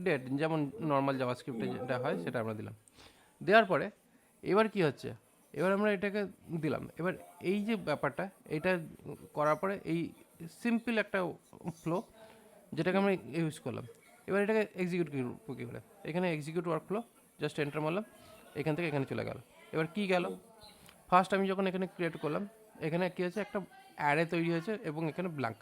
ডেট, যেমন নর্মাল জাভাস্ক্রিপ্টে যেটা হয় সেটা আমরা দিলাম। দেওয়ার পরে এবার কি হচ্ছে, এবার আমরা এটাকে দিলাম। এবার এই যে ব্যাপারটা, এটা করার পরে এই সিম্পল একটা ফ্লো যেটাকে আমরা ইউজ করলাম। এবার এটাকে এক্সিকিউট কী করে, এখানে execute work flow, just enter মারলাম, এখান থেকে এখানে চলে গেল। এবার কি গেল, ফার্স্ট আমি যখন এখানে ক্রিয়েট করলাম, এখানে কী হয়েছে, একটা অ্যারে তৈরি হয়েছে এবং এখানে ব্ল্যাঙ্ক।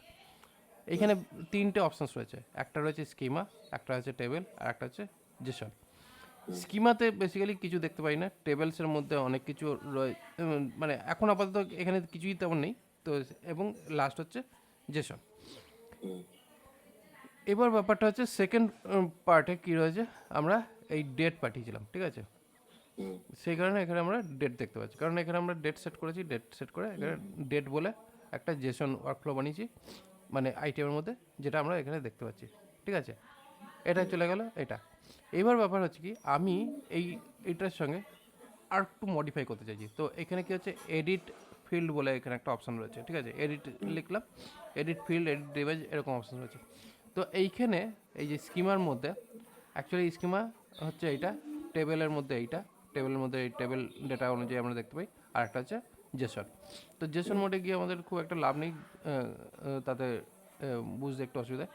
এইখানে তিনটে অপশানস রয়েছে, একটা রয়েছে স্কিমা, একটা হচ্ছে টেবিল, আর একটা হচ্ছে জেসন। স্কিমাতে বেসিক্যালি কিছু দেখতে পাই না, টেবিলসের মধ্যে অনেক কিছু মানে এখন আপাতত এখানে কিছুই তেমন নেই তো। এবং লাস্ট হচ্ছে জেসন। এবার ব্যাপারটা হচ্ছে সেকেন্ড পার্টে কী রয়েছে, আমরা এই ডেট পাঠিয়েছিলাম, ঠিক আছে? সেই কারণে এখানে আমরা ডেট দেখতে পাচ্ছি, কারণ এখানে আমরা ডেট সেট করেছি। ডেট সেট করে এখানে ডেট বলে একটা জেসন ওয়ার্কফ্লো বানিয়েছি, মানে আইটেমের মধ্যে, যেটা আমরা এখানে দেখতে পাচ্ছি, ঠিক আছে? এটা চলে গেল এটা। এবার ব্যাপার হচ্ছে কি, আমি এইটার সঙ্গে আর একটু মডিফাই করতে চাইছি। তো এখানে কি হচ্ছে, এডিট ফিল্ড বলে এখানে একটা অপশান রয়েছে, ঠিক আছে? এডিট লিখলাম, এডিট ফিল্ড, এডিট ইমেজ, এরকম অপশান রয়েছে। তো এইখানে এই যে স্কিমার মধ্যে, অ্যাকচুয়ালি স্কিমা হচ্ছে এইটা, টেবিলের মধ্যে এইটা, টেবিলের মধ্যে এই টেবিল ডেটা অনুযায়ী আমরা দেখতে পাই, আর একটা হচ্ছে জেসন। তো জেসন মোডে গিয়ে আমাদের খুব একটা লাভ নেই, তাতে বুঝতে একটু অসুবিধা,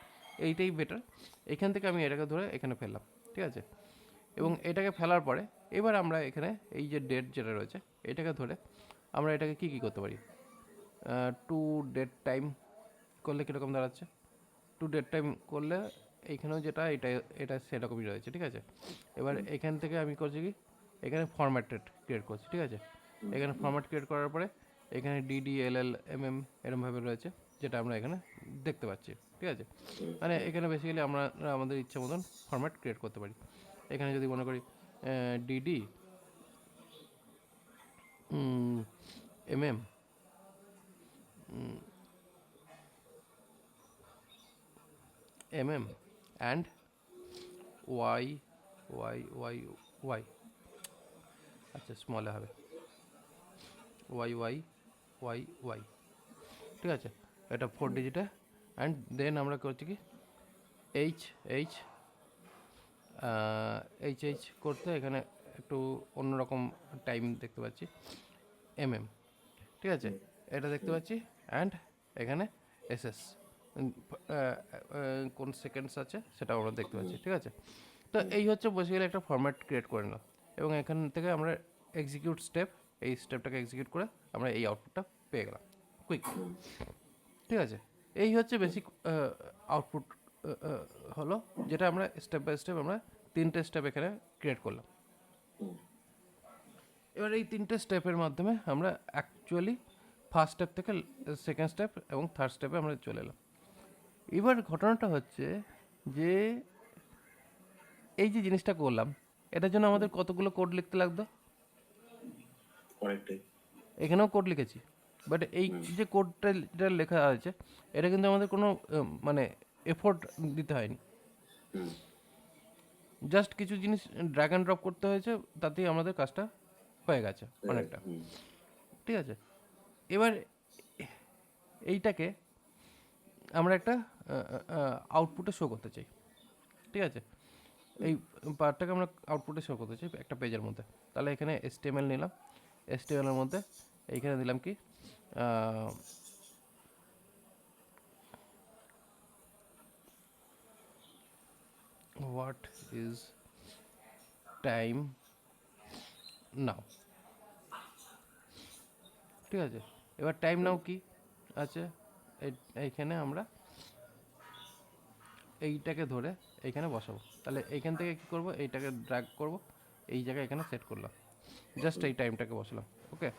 এইটাই বেটার। এখান থেকে আমি এটাকে ধরে এখানে ফেললাম, ঠিক আছে? এবং এটাকে ফেলার পরে এবার আমরা এখানে এই যে ডেট যেটা রয়েছে, এটাকে ধরে আমরা এটাকে কী কী করতে পারি, টু ডেট টাইম করলে কীরকম দাঁড়াচ্ছে, টু ডেট টাইম করলে এইখানেও যেটা এটা এটা সেরকমই রয়েছে, ঠিক আছে? এবার এখান থেকে আমি করছি কি, এখানে ফরম্যাটেড ক্রিয়েট করছি, ঠিক আছে? এখানে ফরম্যাট ক্রিয়েট করার পরে এখানে ডিডি এলএল এমএম এরমভাবে রয়েছে, যেটা আমরা এখানে দেখতে পাচ্ছি, ঠিক আছে? মানে এখানে বেসিক্যালি আমরা আমাদের ইচ্ছা মতন ফরম্যাট ক্রিয়েট করতে পারি। এখানে যদি মনে করি DD MM MM and Y Y Y Y, আচ্ছা স্মলে হবে, ওয়াই ওয়াই ওয়াই ওয়াই, ঠিক আছে? এটা 4 ডিজিটে। অ্যান্ড দেন আমরা করছি কি, এইচ এইচ এইচ এইচ করতে এখানে একটু অন্যরকম টাইম দেখতে পাচ্ছি, এমএম, ঠিক আছে? এটা দেখতে পাচ্ছি। অ্যান্ড এখানে এসএস, কোন সেকেন্ডস আছে সেটাও আমরা দেখতে পাচ্ছি, ঠিক আছে? তো এই হচ্ছে বেসিক্যালি একটা ফরম্যাট ক্রিয়েট করে নিলাম, এবং এখান থেকে আমরা এক্সিকিউট স্টেপ, এই স্টেপটাকে এক্সিকিউট করে আমরা এই আউটপুটটা পেয়ে গেলাম কুইক, ঠিক আছে? এই হচ্ছে বেসিক আউটপুট হলো, যেটা আমরা স্টেপ বাই স্টেপ আমরা 3টে স্টেপ এখানে ক্রিয়েট করলাম। এবার এই 3টে স্টেপের মাধ্যমে আমরা অ্যাকচুয়ালি ফার্স্ট স্টেপ থেকে সেকেন্ড স্টেপ এবং থার্ড স্টেপে আমরা চলে এলাম। এবার ঘটনাটা হচ্ছে যে এই যে জিনিসটা করলাম, এটার জন্য আমাদের কতগুলো কোড লিখতে লাগতো? অনেকটাই। এখানেও কোড লিখেছি, বাট এই যে কোডটা যেটা লেখা আছে, এটা কিন্তু আমাদের কোনো মানে এফোর্ট দিতে হয়নি, জাস্ট কিছু জিনিস ড্র্যাগ অ্যান্ড ড্রপ করতে হয়েছে, তাতেই আমাদের কাজটা হয়ে গেছে অনেকটা, ঠিক আছে? এবার এইটাকে আমরা একটা আউটপুটে শো করতে চাই, ঠিক আছে? এই পার্টটাকে আমরা আউটপুটে শো করতে চাই একটা পেজের মধ্যে। তাহলে এখানে HTML নিলাম, HTML এর মধ্যে এইখানে দিলাম কি, হোয়াট ইজ টাইম নাও, ঠিক আছে? এবার টাইম নাও কি আছে, এইখানে আমরা এইটাকে ধরে এইখানে বসাবো। তাহলে এইখান থেকে কী করবো, এইটাকে ড্র্যাগ করব, এই জায়গায় এখানে সেট করলাম, জাস্ট এই টাইমটাকে বসালাম, ওকে?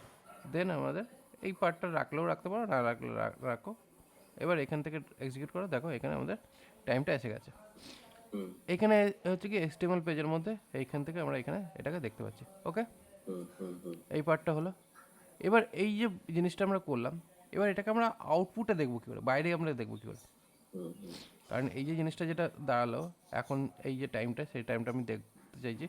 দেন আমাদের এই পার্টটা রাখলেও রাখতে পারো, না রাখলে রাখো। এবার এখান থেকে এক্সিকিউট করো, দেখো এখানে আমাদের টাইমটা এসে গেছে। এখানে হচ্ছে কি HTML পেজের মধ্যে এইখান থেকে আমরা এখানে এটাকে দেখতে পাচ্ছি, ওকে? এই পার্টটা হলো। এবার এই যে জিনিসটা আমরা করলাম, এবার এটাকে আমরা আউটপুটে দেখবো কী করে, বাইরে আমরা দেখবো কী করে? হুম হুম কারণ এই যে জিনিসটা যেটা দাঁড়ালো এখন, এই যে টাইমটা, সেই টাইমটা আমি দেখতে চাইছি।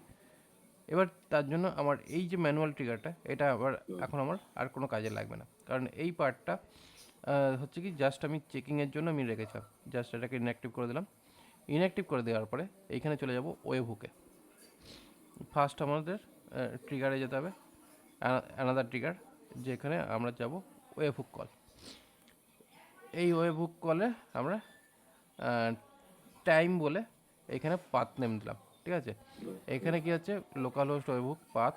এবার তার জন্য আমার এই যে ম্যানুয়াল ট্রিগারটা, এটা আবার হুম এখন আমার আর কোনো কাজে লাগবে না, কারণ এই পার্টটা হচ্ছে কি জাস্ট আমি চেকিংয়ের জন্য আমি রেখেছিলাম। জাস্ট এটাকে ইনঅ্যাক্টিভ করে দিলাম। ইনঅ্যাক্টিভ করে দেওয়ার পরে এইখানে চলে যাব ওয়েব হুকে। ফার্স্ট আমাদের ট্রিগারে যেতে হবে, অ্যানাদার ট্রিগার, যেখানে আমরা যাব ওয়েব হুক কল। এই ওয়েব হুক কলে আমরা টাইম বলে এখানে পাথ নেম দিলাম, ঠিক আছে। এখানে কি হচ্ছে, local host web hook path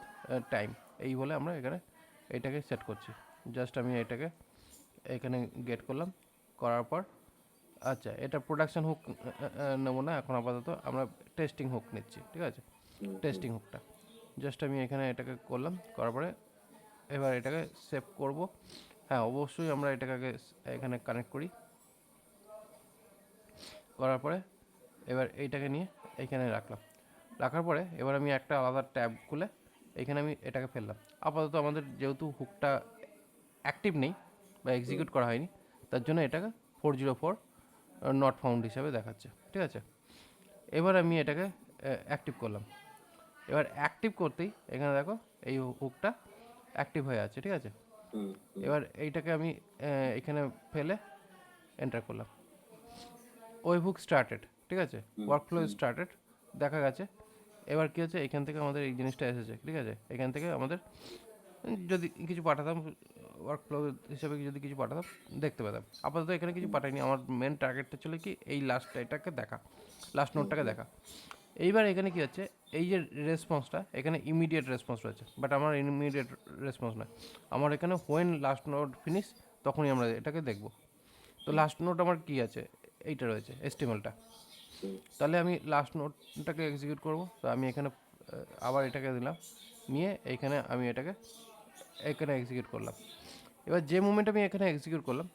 time, এই বলে আমরা এখানে এটাকে সেট করছি। জাস্ট আমি এটাকে এখানে গেট করলাম, করার পর আচ্ছা, এটা প্রোডাকশন হুক নেবো না এখন, আপাতত আমরা টেস্টিং হুক নিচ্ছি, ঠিক আছে। হুম হুম টেস্টিং হুকটা জাস্ট আমি এখানে এটাকে করলাম, করার পরে এবার এটাকে সেভ করব। হ্যাঁ, অবশ্যই আমরা এটাকে আগে এখানে কানেক্ট করি। করার পরে এবার এইটাকে নিয়ে এইখানে রাখলাম। রাখার পরে এবার আমি একটা আলাদা ট্যাব খুলে এখানে আমি এটাকে ফেললাম। আপাতত আমাদের যেহেতু হুকটা অ্যাক্টিভ নেই বা এক্সিকিউট করা হয়নি, তার জন্য এটাকে 404 নট ফাউন্ড হিসাবে দেখাচ্ছে, ঠিক আছে। এবার আমি এটাকে অ্যাক্টিভ করলাম। এবার অ্যাক্টিভ করতেই এখানে দেখো এই হুকটা অ্যাক্টিভ হয়ে আছে, ঠিক আছে। হুম হুম এবার এইটাকে আমি এখানে ফেলে এন্টার করলাম। ওয়েব হুক স্টার্টেড, ঠিক আছে, ওয়ার্কফ্লো স্টার্টেড দেখা গেছে। এবার কী হচ্ছে, এখান থেকে আমাদের এই জিনিসটা এসেছে, ঠিক আছে। এখান থেকে আমাদের যদি কিছু পাঠাতাম ওয়ার্কফ্লো হিসাবে, যদি কিছু পাঠাতাম দেখতে পেতাম। আপাতত এখানে কিছু পাঠাইনি, আমার মেন টার্গেটটা ছিল কি এই লাস্ট এটাকে দেখা, লাস্ট নোটটাকে দেখা। এইবার এখানে কি হচ্ছে, এই যে রেসপন্সটা এখানে ইমিডিয়েট রেসপন্স রয়েছে, বাট আমার ইমিডিয়েট রেসপন্স নয়, আমার এখানে হোয়েন লাস্ট নোট ফিনিশ তখনই আমরা এটাকে দেখব। তো লাস্ট নোট আমার কি আছে, এইটা রয়েছে এস্টিমেলটা। হুম তাহলে আমি লাস্ট নোটটাকে এক্সিকিউট করব। তো আমি এখানে আবার এটাকে দিলাম, নিয়ে এইখানে আমি এটাকে এখানে এক্সিকিউট করলাম। এবার যে মুমেন্ট আমি এখানে এক্সিকিউট করলাম,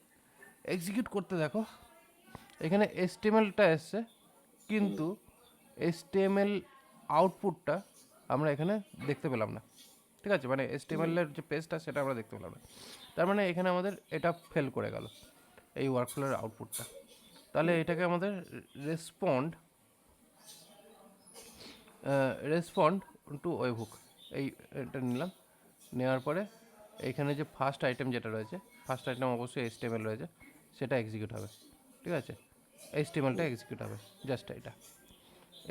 এক্সিকিউট করতে দেখো এখানে এস্টিমেলটা এসছে, কিন্তু এসটিএমএল আউটপুটটা আমরা এখানে দেখতে পেলাম না, ঠিক আছে। মানে এসটিএমএলের যে পেজটা সেটা আমরা দেখতে পেলাম না। তার মানে এখানে আমাদের এটা ফেল করে গেল, এই ওয়ার্কফ্লোর আউটপুটটা। তাহলে এটাকে আমাদের রেসপন্ড রেসপন্ড টু ওয়েবহুক, এই এটা নিলাম। নেওয়ার পরে এইখানে যে ফার্স্ট আইটেম যেটা রয়েছে, ফার্স্ট আইটেম অবশ্যই এইচটিএমএল রয়েছে, সেটা এক্সিকিউট হবে, ঠিক আছে। এইচটিএমএলটা এক্সিকিউট হবে, জাস্ট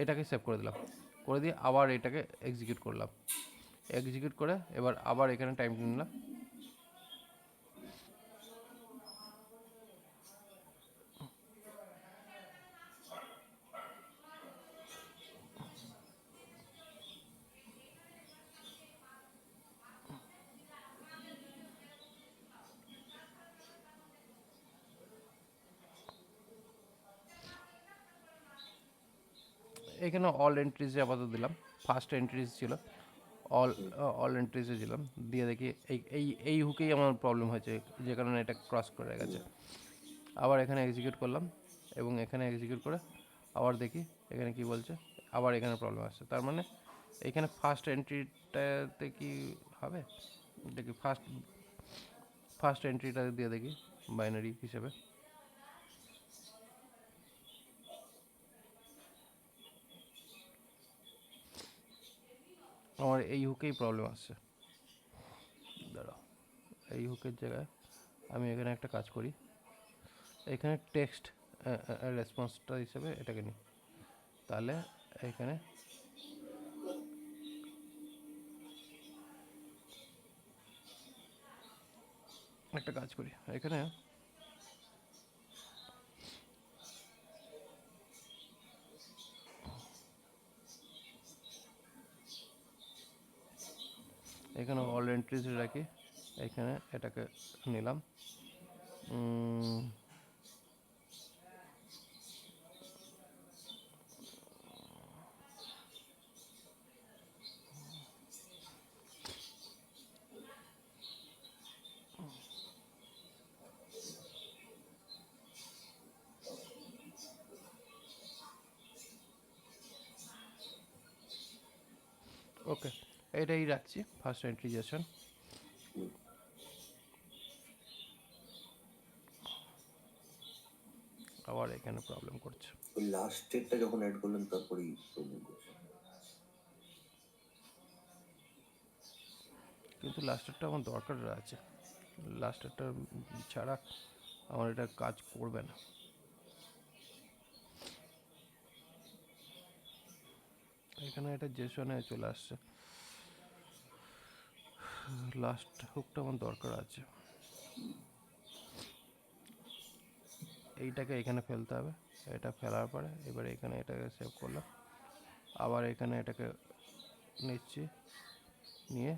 এটাকে সেভ করে দিলাম। করে দিয়ে আবার এটাকে এক্সিকিউট করলাম। এক্সিকিউট করে এবার আবার এখানে টাইম নিলাম। এখানে অল এন্ট্রিজে আপাতত দিলাম, ফার্স্ট এন্ট্রিজ ছিল অল, অল এন্ট্রিজে দিলাম। দিয়ে দেখি এই এই এই হুকেই আমার প্রবলেম হয়েছে, যে কারণে এটা ক্রস করে গেছে। আবার এখানে এক্সিকিউট করলাম এবং এখানে এক্সিকিউট করে আবার দেখি এখানে কি বলছে, আবার এখানে প্রবলেম আসছে। তার মানে এখানে ফার্স্ট এন্ট্রিটাতে কি হবে দেখি, ফার্স্ট এন্ট্রিটা দিয়ে দেখি বাইনারি হিসেবে। আমার এই হুকেই প্রবলেম আসছে, দাঁড়াও। এই হুকের জায়গায় আমি এখানে একটা কাজ করি, এখানে টেক্সট রেসপন্সটা হিসেবে এটাকে নিই। তাহলে এখানে একটা কাজ করি, এখানে এখানে অল এন্ট্রিজ রাখি, এখানে এটাকে নিলাম। ওকে, এটাই রাখছি ফার্স্ট এন্ট্রিজেশন। আবার এখানে প্রবলেম করছে। ওই লাস্টেরটা যখন অ্যাড করলেন তারপরেই প্রবলেম করছে। কিন্তু লাস্টারটা আমার দরকার আছে, লাস্টারটা ছাড়া আমার এটা কাজ করবে না। এখানে এটা জেসনে চলে আসছে, লাস্ট হুকটা আমার দরকার আছে। এইটাকে এখানে ফেলতে হবে, এটা ফেলার পরে এবারে এখানে এটাকে সেভ করলাম, আবার এখানে এটাকে নিচ্ছি, নিয়ে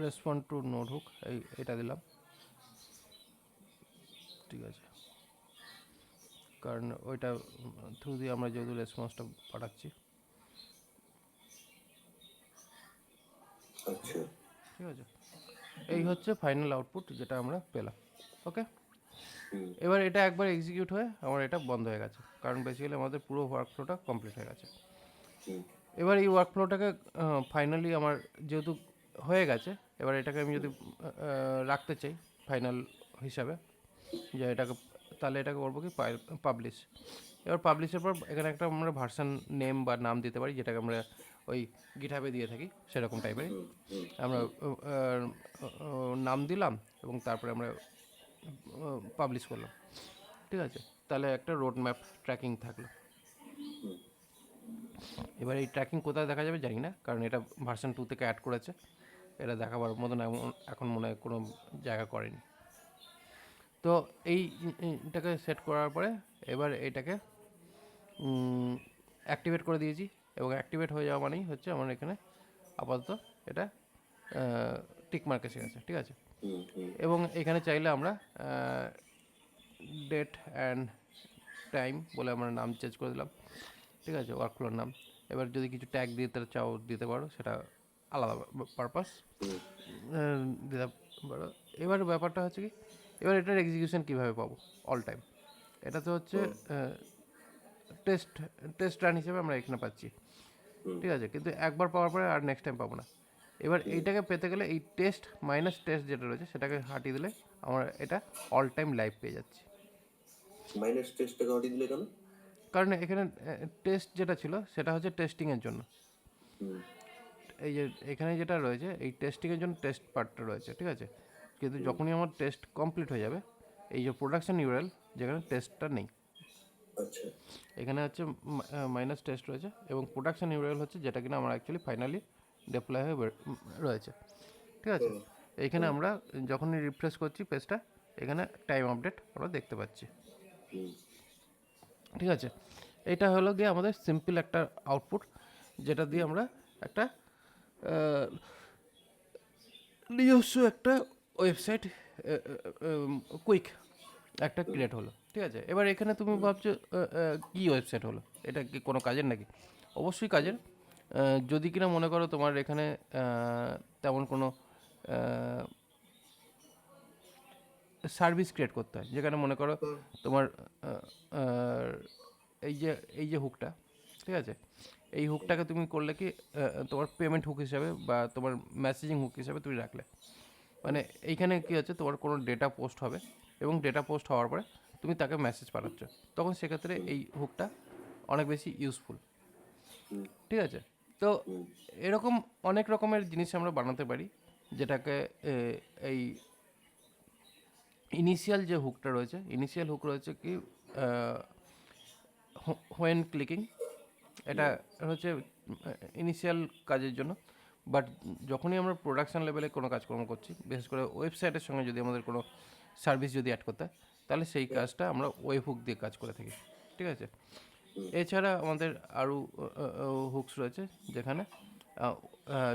রেসপন্ড টু নোড হুক এটা দিলাম, ঠিক আছে, কারণ ওইটা থ্রু দিয়ে আমরা যেহেতু রেসপন্সটা পাঠাচ্ছি। আচ্ছা, ঠিক আছে, এই হচ্ছে ফাইনাল আউটপুট যেটা আমরা পেলাম। ওকে, এবার এটা একবার এক্সিকিউট হয়ে আমার এটা বন্ধ হয়ে গেছে, কারণ বেসিক্যালি আমাদের পুরো ওয়ার্কফ্লোটা কমপ্লিট হয়ে গেছে। এবার এই ওয়ার্কফ্লোটাকে ফাইনালি আমার যেহেতু হয়ে গেছে, এবার এটাকে আমি যদি রাখতে চাই ফাইনাল হিসাবে, যে এটাকে, তাহলে এটাকে করবো কি পাবলিশ। এবার পাবলিশের পর এখানে একটা আমরা ভার্সন নেম বা নাম দিতে পারি, যেটাকে আমরা ওই গিটহাবে দিয়ে থাকি সেরকম টাইপেরই আমরা নাম দিলাম এবং তারপরে আমরা পাবলিশ করলাম। ঠিক আছে, তাহলে একটা রোড ম্যাপ ট্র্যাকিং থাকলো। এবার এই ট্র্যাকিং কোথায় দেখা যাবে জানি না, কারণ এটা ভার্সন 2 থেকে অ্যাড করেছে, এটা দেখাবার মতন এখন মনে হয় কোনো জায়গা করেনি। তো এইটাকে সেট করার পরে এবার এইটাকে অ্যাক্টিভেট করে দিয়েছি, এবং অ্যাক্টিভেট হয়ে যাওয়া মানেই হচ্ছে আমার এখানে আপাতত এটা টিক মার্ক এসে গেছে। ঠিক আছে, এবং এখানে চাইলে আমরা ডেট অ্যান্ড টাইম বলে আমরা নাম চেঞ্জ করে দিলাম। ঠিক আছে, ওয়ার্কফ্লোর নাম। এবার যদি কিছু ট্যাগ দিতে চাও দিতে পারো, সেটা আলাদা পারপাস দিতে পারো। এবার ব্যাপারটা হচ্ছে কি, এবার এটার এক্সিকিউশন কীভাবে পাবো অল টাইম, এটা তো হচ্ছে টেস্ট রান হিসেবে আমরা এখানে পাচ্ছি। ঠিক আছে, কিন্তু একবার পাওয়ার পরে আর নেক্সট টাইম পাবো না। এবার এইটাকে পেতে গেলে এই টেস্ট মাইনাস টেস্ট যেটা রয়েছে সেটাকে হাঁটিয়ে দিলে আমরা এটা অল টাইম লাইভ পেয়ে যাচ্ছি। মাইনাস টেস্টটাকে হটিয়ে দিলে কেন? কারণ এখানে টেস্ট যেটা ছিল সেটা হচ্ছে টেস্টিংয়ের জন্য, এই যে এখানে যেটা রয়েছে এই টেস্টিংয়ের জন্য টেস্ট পার্টটা রয়েছে। ঠিক আছে, কিন্তু যখনই আমার টেস্ট কমপ্লিট হয়ে যাবে, এই যে প্রোডাকশন ইউআরএল যেখানে টেস্টটা নেই, আচ্ছা, এখানে হচ্ছে মাইনাস টেস্ট রয়েছে, এবং প্রোডাকশন ইউআরএল হচ্ছে যেটা কিনা আমার অ্যাকচুয়ালি ফাইনালি ডিপ্লয় হয়ে রয়েছে। ঠিক আছে, এইখানে আমরা যখনই রিফ্রেশ করছি পেজটা, এখানে টাইম আপডেট আমরা দেখতে পাচ্ছি। ঠিক আছে, এটা হলো গিয়ে আমাদের সিম্পল একটা আউটপুট, যেটা দিয়ে আমরা একটা নিজস্ব একটা ওয়েবসাইট কুইক একটা ক্রিয়েট হলো। ঠিক আছে, এবার এখানে তুমি ভাবছো কী ওয়েবসাইট হলো, এটা কি কোনো কাজের নাকি? অবশ্যই কাজের, যদি কিনা মনে করো তোমার এখানে তেমন কোনো সার্ভিস ক্রিয়েট করতে হয়, যেখানে মনে করো তোমার এই যে হুকটা, ঠিক আছে, এই হুকটাকে তুমি করলে কি তোমার পেমেন্ট হুক হিসাবে বা তোমার মেসেজিং হুক হিসাবে তুমি রাখলে, মানে এইখানে কী হচ্ছে, তোমার কোনো ডেটা পোস্ট হবে এবং ডেটা পোস্ট হওয়ার পরে তুমি তাকে মেসেজ পাঠাচ্ছ, তখন সেক্ষেত্রে এই হুকটা অনেক বেশি ইউজফুল। ঠিক আছে, তো এরকম অনেক রকমের জিনিস আমরা বানাতে পারি, যেটাকে এই ইনিশিয়াল যে হুকটা রয়েছে, ইনিশিয়াল হুক রয়েছে কি হোয়েন ক্লিকিং, এটা হচ্ছে ইনিশিয়াল কাজের জন্য। বাট যখনই আমরা প্রোডাকশন লেভেলে কোনো কাজকর্ম করছি, বিশেষ করে ওয়েবসাইটের সঙ্গে যদি আমাদের কোনো সার্ভিস যদি অ্যাড করতে হয়, তাহলে সেই কাজটা আমরা ওয়েব হুক দিয়ে কাজ করে থাকি। ঠিক আছে, এছাড়া আমাদের আরও হুকস রয়েছে, যেখানে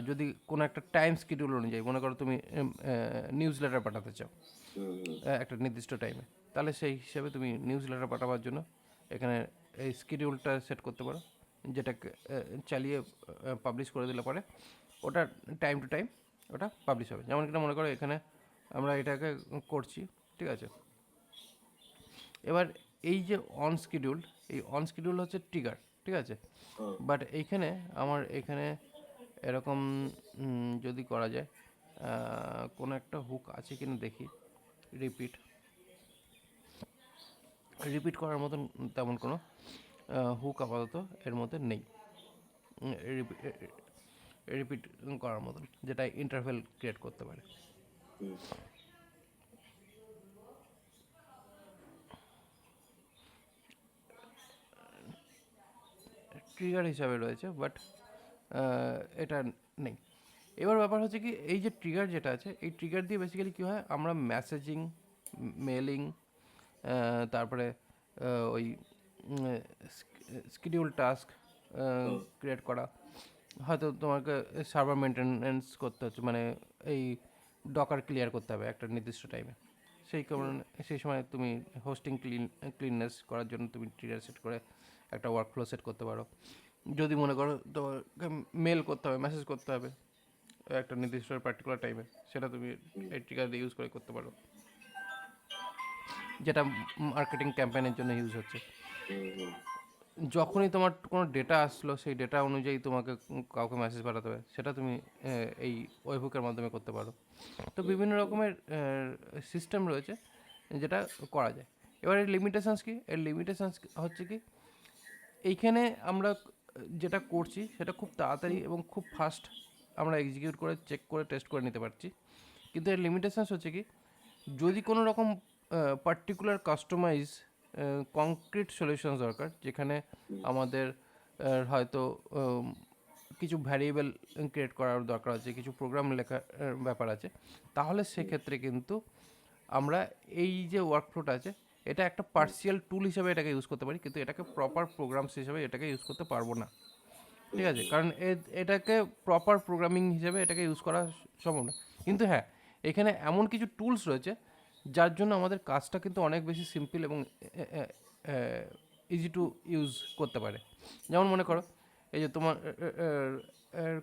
যদি কোনো একটা টাইম শিডিউল অনুযায়ী, মনে করো তুমি নিউজ লেটার পাঠাতে চাও একটা নির্দিষ্ট টাইমে, তাহলে সেই হিসাবে তুমি নিউজ লেটার পাঠাবার জন্য এখানে এই শিডিউলটা সেট করতে পারো, যেটাকে চালিয়ে পাবলিশ করে দিলে পরে ওটা টাইম টু টাইম ওটা পাবলিশ হবে। যেমন কিনা মনে করো এখানে আমরা এটাকে করছি, ঠিক আছে, এবার এই যে অন শিডিউল, এই অন শিডিউল হচ্ছে ট্রিগার, ঠিক আছে। হ্যাঁ বাট এইখানে আমার এখানে এরকম যদি করা যায়, কোনো একটা হুক আছে কিনা দেখি। রিপিট রিপিট করার মতন তেমন কোনো হুক আপাতত এর মধ্যে নেই রিপিট করার মতন, যেটা ইন্টারভেল ক্রিয়েট করতে পারে। হুম ট্রিগার হিসাবে রয়েছে, বাট এটা নেই। এবার ব্যাপার হচ্ছে কি, এই যে ট্রিগার যেটা আছে, এই ট্রিগার দিয়ে বেসিক্যালি কী হয়, আমরা মেসেজিং, মেলিং, তারপরে ওই শিডিউল টাস্ক হ্যাঁ ক্রিয়েট করা, হয়তো তোমাকে সার্ভার মেনটেনেন্স করতে হচ্ছে, মানে এই ডকার ক্লিয়ার করতে হবে একটা নির্দিষ্ট টাইমে। সেই কারণে সেই সময় তুমি হোস্টিং ক্লিননেস করার জন্য তুমি ট্রিগার সেট করে একটা ওয়ার্কফ্লো সেট করতে পারো। যদি মনে করো তোমাকে মেল করতে হবে, মেসেজ করতে হবে একটা নির্দিষ্ট পার্টিকুলার টাইমে, সেটা তুমি এই ট্রিগার দিয়ে ইউজ করে করতে পারো, যেটা মার্কেটিং ক্যাম্পেইনের জন্য ইউজ হচ্ছে। হুম হুম যখনই তোমার কোনো ডেটা আসলো, সেই ডেটা অনুযায়ী তোমাকে কাউকে মেসেজ পাঠাতে হবে, সেটা তুমি এই ওয়েবহুকের মাধ্যমে করতে পারো। তো বিভিন্ন রকমের সিস্টেম রয়েছে যেটা করা যায়। এবার এর লিমিটেশনস কি? এর লিমিটেশনস হচ্ছে কি, এইখানে আমরা যেটা করছি সেটা খুব তাড়াতাড়ি এবং খুব ফাস্ট আমরা এক্সিকিউট করে চেক করে টেস্ট করে নিতে পারছি। কিন্তু এর লিমিটেশনস হচ্ছে কি, যদি কোনো রকম পার্টিকুলার কাস্টমাইজ কংক্রিট সলিউশনস দরকার, যেখানে আমাদের হয়তো কিছু ভ্যারিয়েবল ক্রিয়েট করার দরকার আছে, কিছু প্রোগ্রাম লেখার ব্যাপার আছে, তাহলে সেক্ষেত্রে কিন্তু আমরা এই যে ওয়ার্কফ্লোটা আছে, এটা একটা পার্সিয়াল টুল হিসেবে এটাকে ইউজ করতে পারি, কিন্তু এটাকে প্রপার প্রোগ্রামস হিসেবে এটাকে ইউজ করতে পারবো না, ঠিক আছে। কারণ এটাকে প্রপার প্রোগ্রামিং হিসেবে এটাকে ইউজ করা সম্ভব না। কিন্তু হ্যাঁ, এখানে এমন কিছু টুলস রয়েছে যার জন্য আমাদের কাজটা কিন্তু অনেক বেশি সিম্পল এবং ইজি টু ইউজ করতে পারে। যেমন মনে করো, এই যে তোমার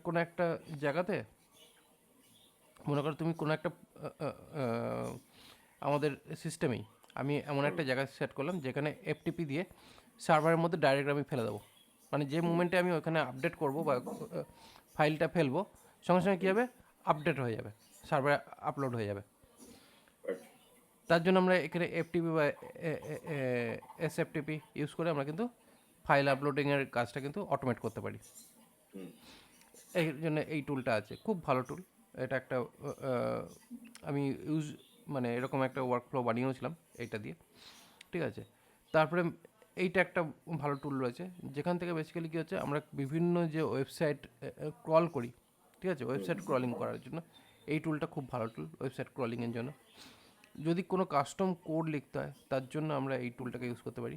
কোনো একটা জায়গাতে, মনে করো তুমি কোনো একটা আমাদের সিস্টেমেই আমি এমন একটা জায়গায় সেট করলাম যেখানে এফটিপি দিয়ে সার্ভারের মধ্যে ডাইরেক্ট আমি ফেলে দেবো। মানে যে মুমেন্টে আমি ওখানে আপডেট করব বা ফাইলটা ফেলবো, সঙ্গে সঙ্গে কী হবে, আপডেট হয়ে যাবে, সার্ভারে আপলোড হয়ে যাবে। আচ্ছা তার জন্য আমরা এখানে এফটিপি বা এসএফটিপি ইউজ করে আমরা কিন্তু ফাইল আপলোডিংয়ের কাজটা কিন্তু অটোমেট করতে পারি। হুম এই জন্য এই টুলটা আছে, খুব ভালো টুল। এটা একটা আমি ইউজ মানে এরকম একটা ওয়ার্কফ্লো বানিয়েওছিলাম এইটা দিয়ে, ঠিক আছে। তারপরে এইটা একটা ভালো টুল রয়েছে, যেখান থেকে বেসিক্যালি কী হচ্ছে, আমরা বিভিন্ন যে ওয়েবসাইট ক্রল করি, ঠিক আছে, ওয়েবসাইট ক্রলিং করার জন্য এই টুলটা খুব ভালো টুল, ওয়েবসাইট ক্রলিংয়ের জন্য। যদি কোনো কাস্টম কোড লিখতে হয়, তার জন্য আমরা এই টুলটাকে ইউজ করতে পারি।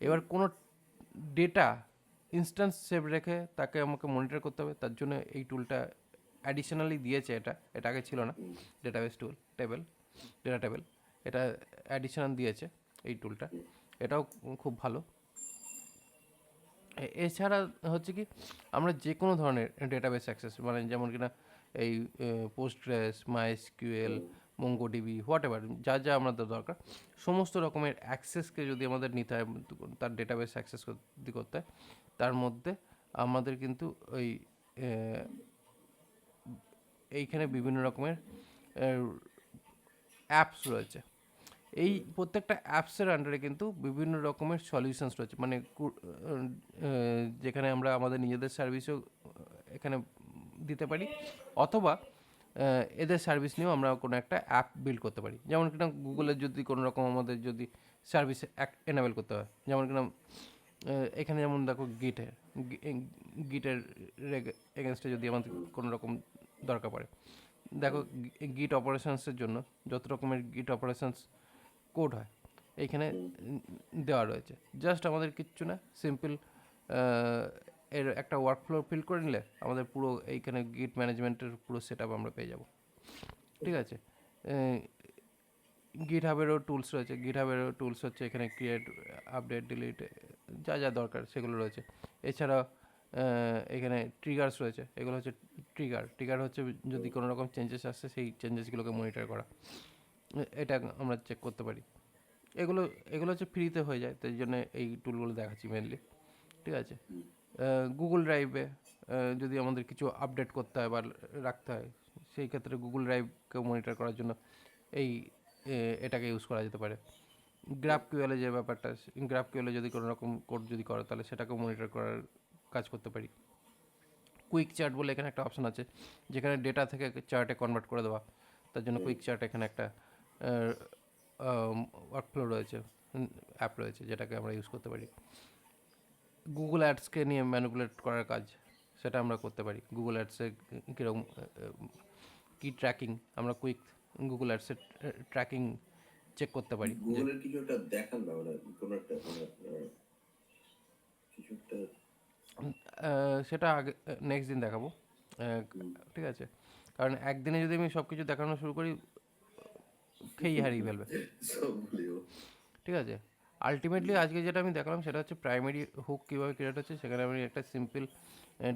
এবার কোনো ডেটা ইনস্ট্যান্স সেভ রেখে তাকে আমাকে মনিটর করতে হবে, তার জন্য এই টুলটা অ্যাডিশনালি দিয়েছে। এটা আগে ছিল না, ডেটাবেস টুল, ডেটা টেবিল, এটা অ্যাডিশনাল দিয়েছে এই টুলটা, এটাও খুব ভালো। এছাড়া হচ্ছে কি, আমরা যে কোনো ধরনের ডেটাবেস অ্যাক্সেস, মানে যেমন কিনা এই Postgres, MySQL, MongoDB, what ever, যা যা আমাদের দরকার, সমস্ত রকমের অ্যাক্সেসকে যদি আমাদের নিতে হয়, তার ডেটাবেস অ্যাক্সেস করতে হয়, তার মধ্যে আমাদের কিন্তু ওই এইখানে বিভিন্ন রকমের অ্যাপস রয়েছে। এই প্রত্যেকটা অ্যাপসের আন্ডারে কিন্তু বিভিন্ন রকমের সলিউশনস রয়েছে, মানে যেখানে আমরা আমাদের নিজেদের সার্ভিসও এখানে দিতে পারি, অথবা এদের সার্ভিস নিয়েও আমরা কোনো একটা অ্যাপ বিল্ড করতে পারি। যেমন কিনা গুগলের যদি কোনো রকম আমাদের যদি সার্ভিস এনাবেল করতে হয়, যেমন কিনা এখানে যেমন দেখো গিটের এগেনস্টে যদি আমাদের কোনো রকম দরকার পড়ে, দেখো গিট অপারেশনসের জন্য যত রকমের গিট অপারেশনস কোড হয় এইখানে দেওয়া রয়েছে। জাস্ট আমাদের কিচ্ছু না, সিম্পল এর একটা ওয়ার্কফ্লো ফিল করে নিলে আমাদের পুরো এইখানে গিট ম্যানেজমেন্টের পুরো সেট আপ আমরা পেয়ে যাব, ঠিক আছে। গিট হাবেরও টুলস রয়েছে, গিট হাবেরও টুলস হচ্ছে এখানে ক্রিয়েট, আপডেট, ডিলিট, যা যা দরকার সেগুলো রয়েছে। এছাড়া এখানে ট্রিগার্স রয়েছে, এগুলো হচ্ছে ট্রিগার হচ্ছে যদি কোনো রকম চেঞ্জেস আসছে সেই চেঞ্জেসগুলোকে মনিটর করা, এটা আমরা চেক করতে পারি। এগুলো এগুলো হচ্ছে ফ্রিতে হয়ে যায়, তাই জন্য এই টুলগুলো দেখাচ্ছি মেনলি। ঠিক আছে, গুগল ড্রাইভে যদি আমাদের কিছু আপডেট করতে হয় বা রাখতে হয়, সেই ক্ষেত্রে গুগল ড্রাইভকে মনিটর করার জন্য এই এটাকে ইউজ করা যেতে পারে। গ্রাফ কিউএলে যে ব্যাপারটা, গ্রাফ কিউএলে যদি কোনো রকম কোড যদি করে তাহলে সেটাকেও মনিটর করার কাজ করতে পারি। কুইক চার্ট বলে এখানে একটা অপশন আছে, যেখানে ডেটা থেকে চার্টে কনভার্ট করে দেওয়া, তার জন্য কুইক চার্ট এখানে একটা ওয়ার্কফ্লো রয়েছে, অ্যাপ রয়েছে, যেটাকে আমরা ইউজ করতে পারি। গুগল অ্যাডসকে নিয়ে ম্যানিপুলেট করার কাজ, সেটা আমরা করতে পারি। গুগল অ্যাডসে কীরকম কী ট্র্যাকিং, আমরা কুইক গুগল অ্যাডসের ট্র্যাকিং চেক করতে পারি। গুগলের কিছু একটা দেখান না, মানে কোনো একটা মানে কিছু একটা। সেটা আগে নেক্সট দিন দেখাবো। ঠিক আছে, কারণ একদিনে যদি আমি সব কিছু দেখানো শুরু করি, খেয়েই হারিয়ে ফেলবে। সব ভুলেও। ঠিক আছে, আলটিমেটলি আজকে যেটা আমি দেখালাম সেটা হচ্ছে প্রাইমারি হুক কীভাবে ক্রিয়েট হচ্ছে। সেখানে আমি একটা সিম্পল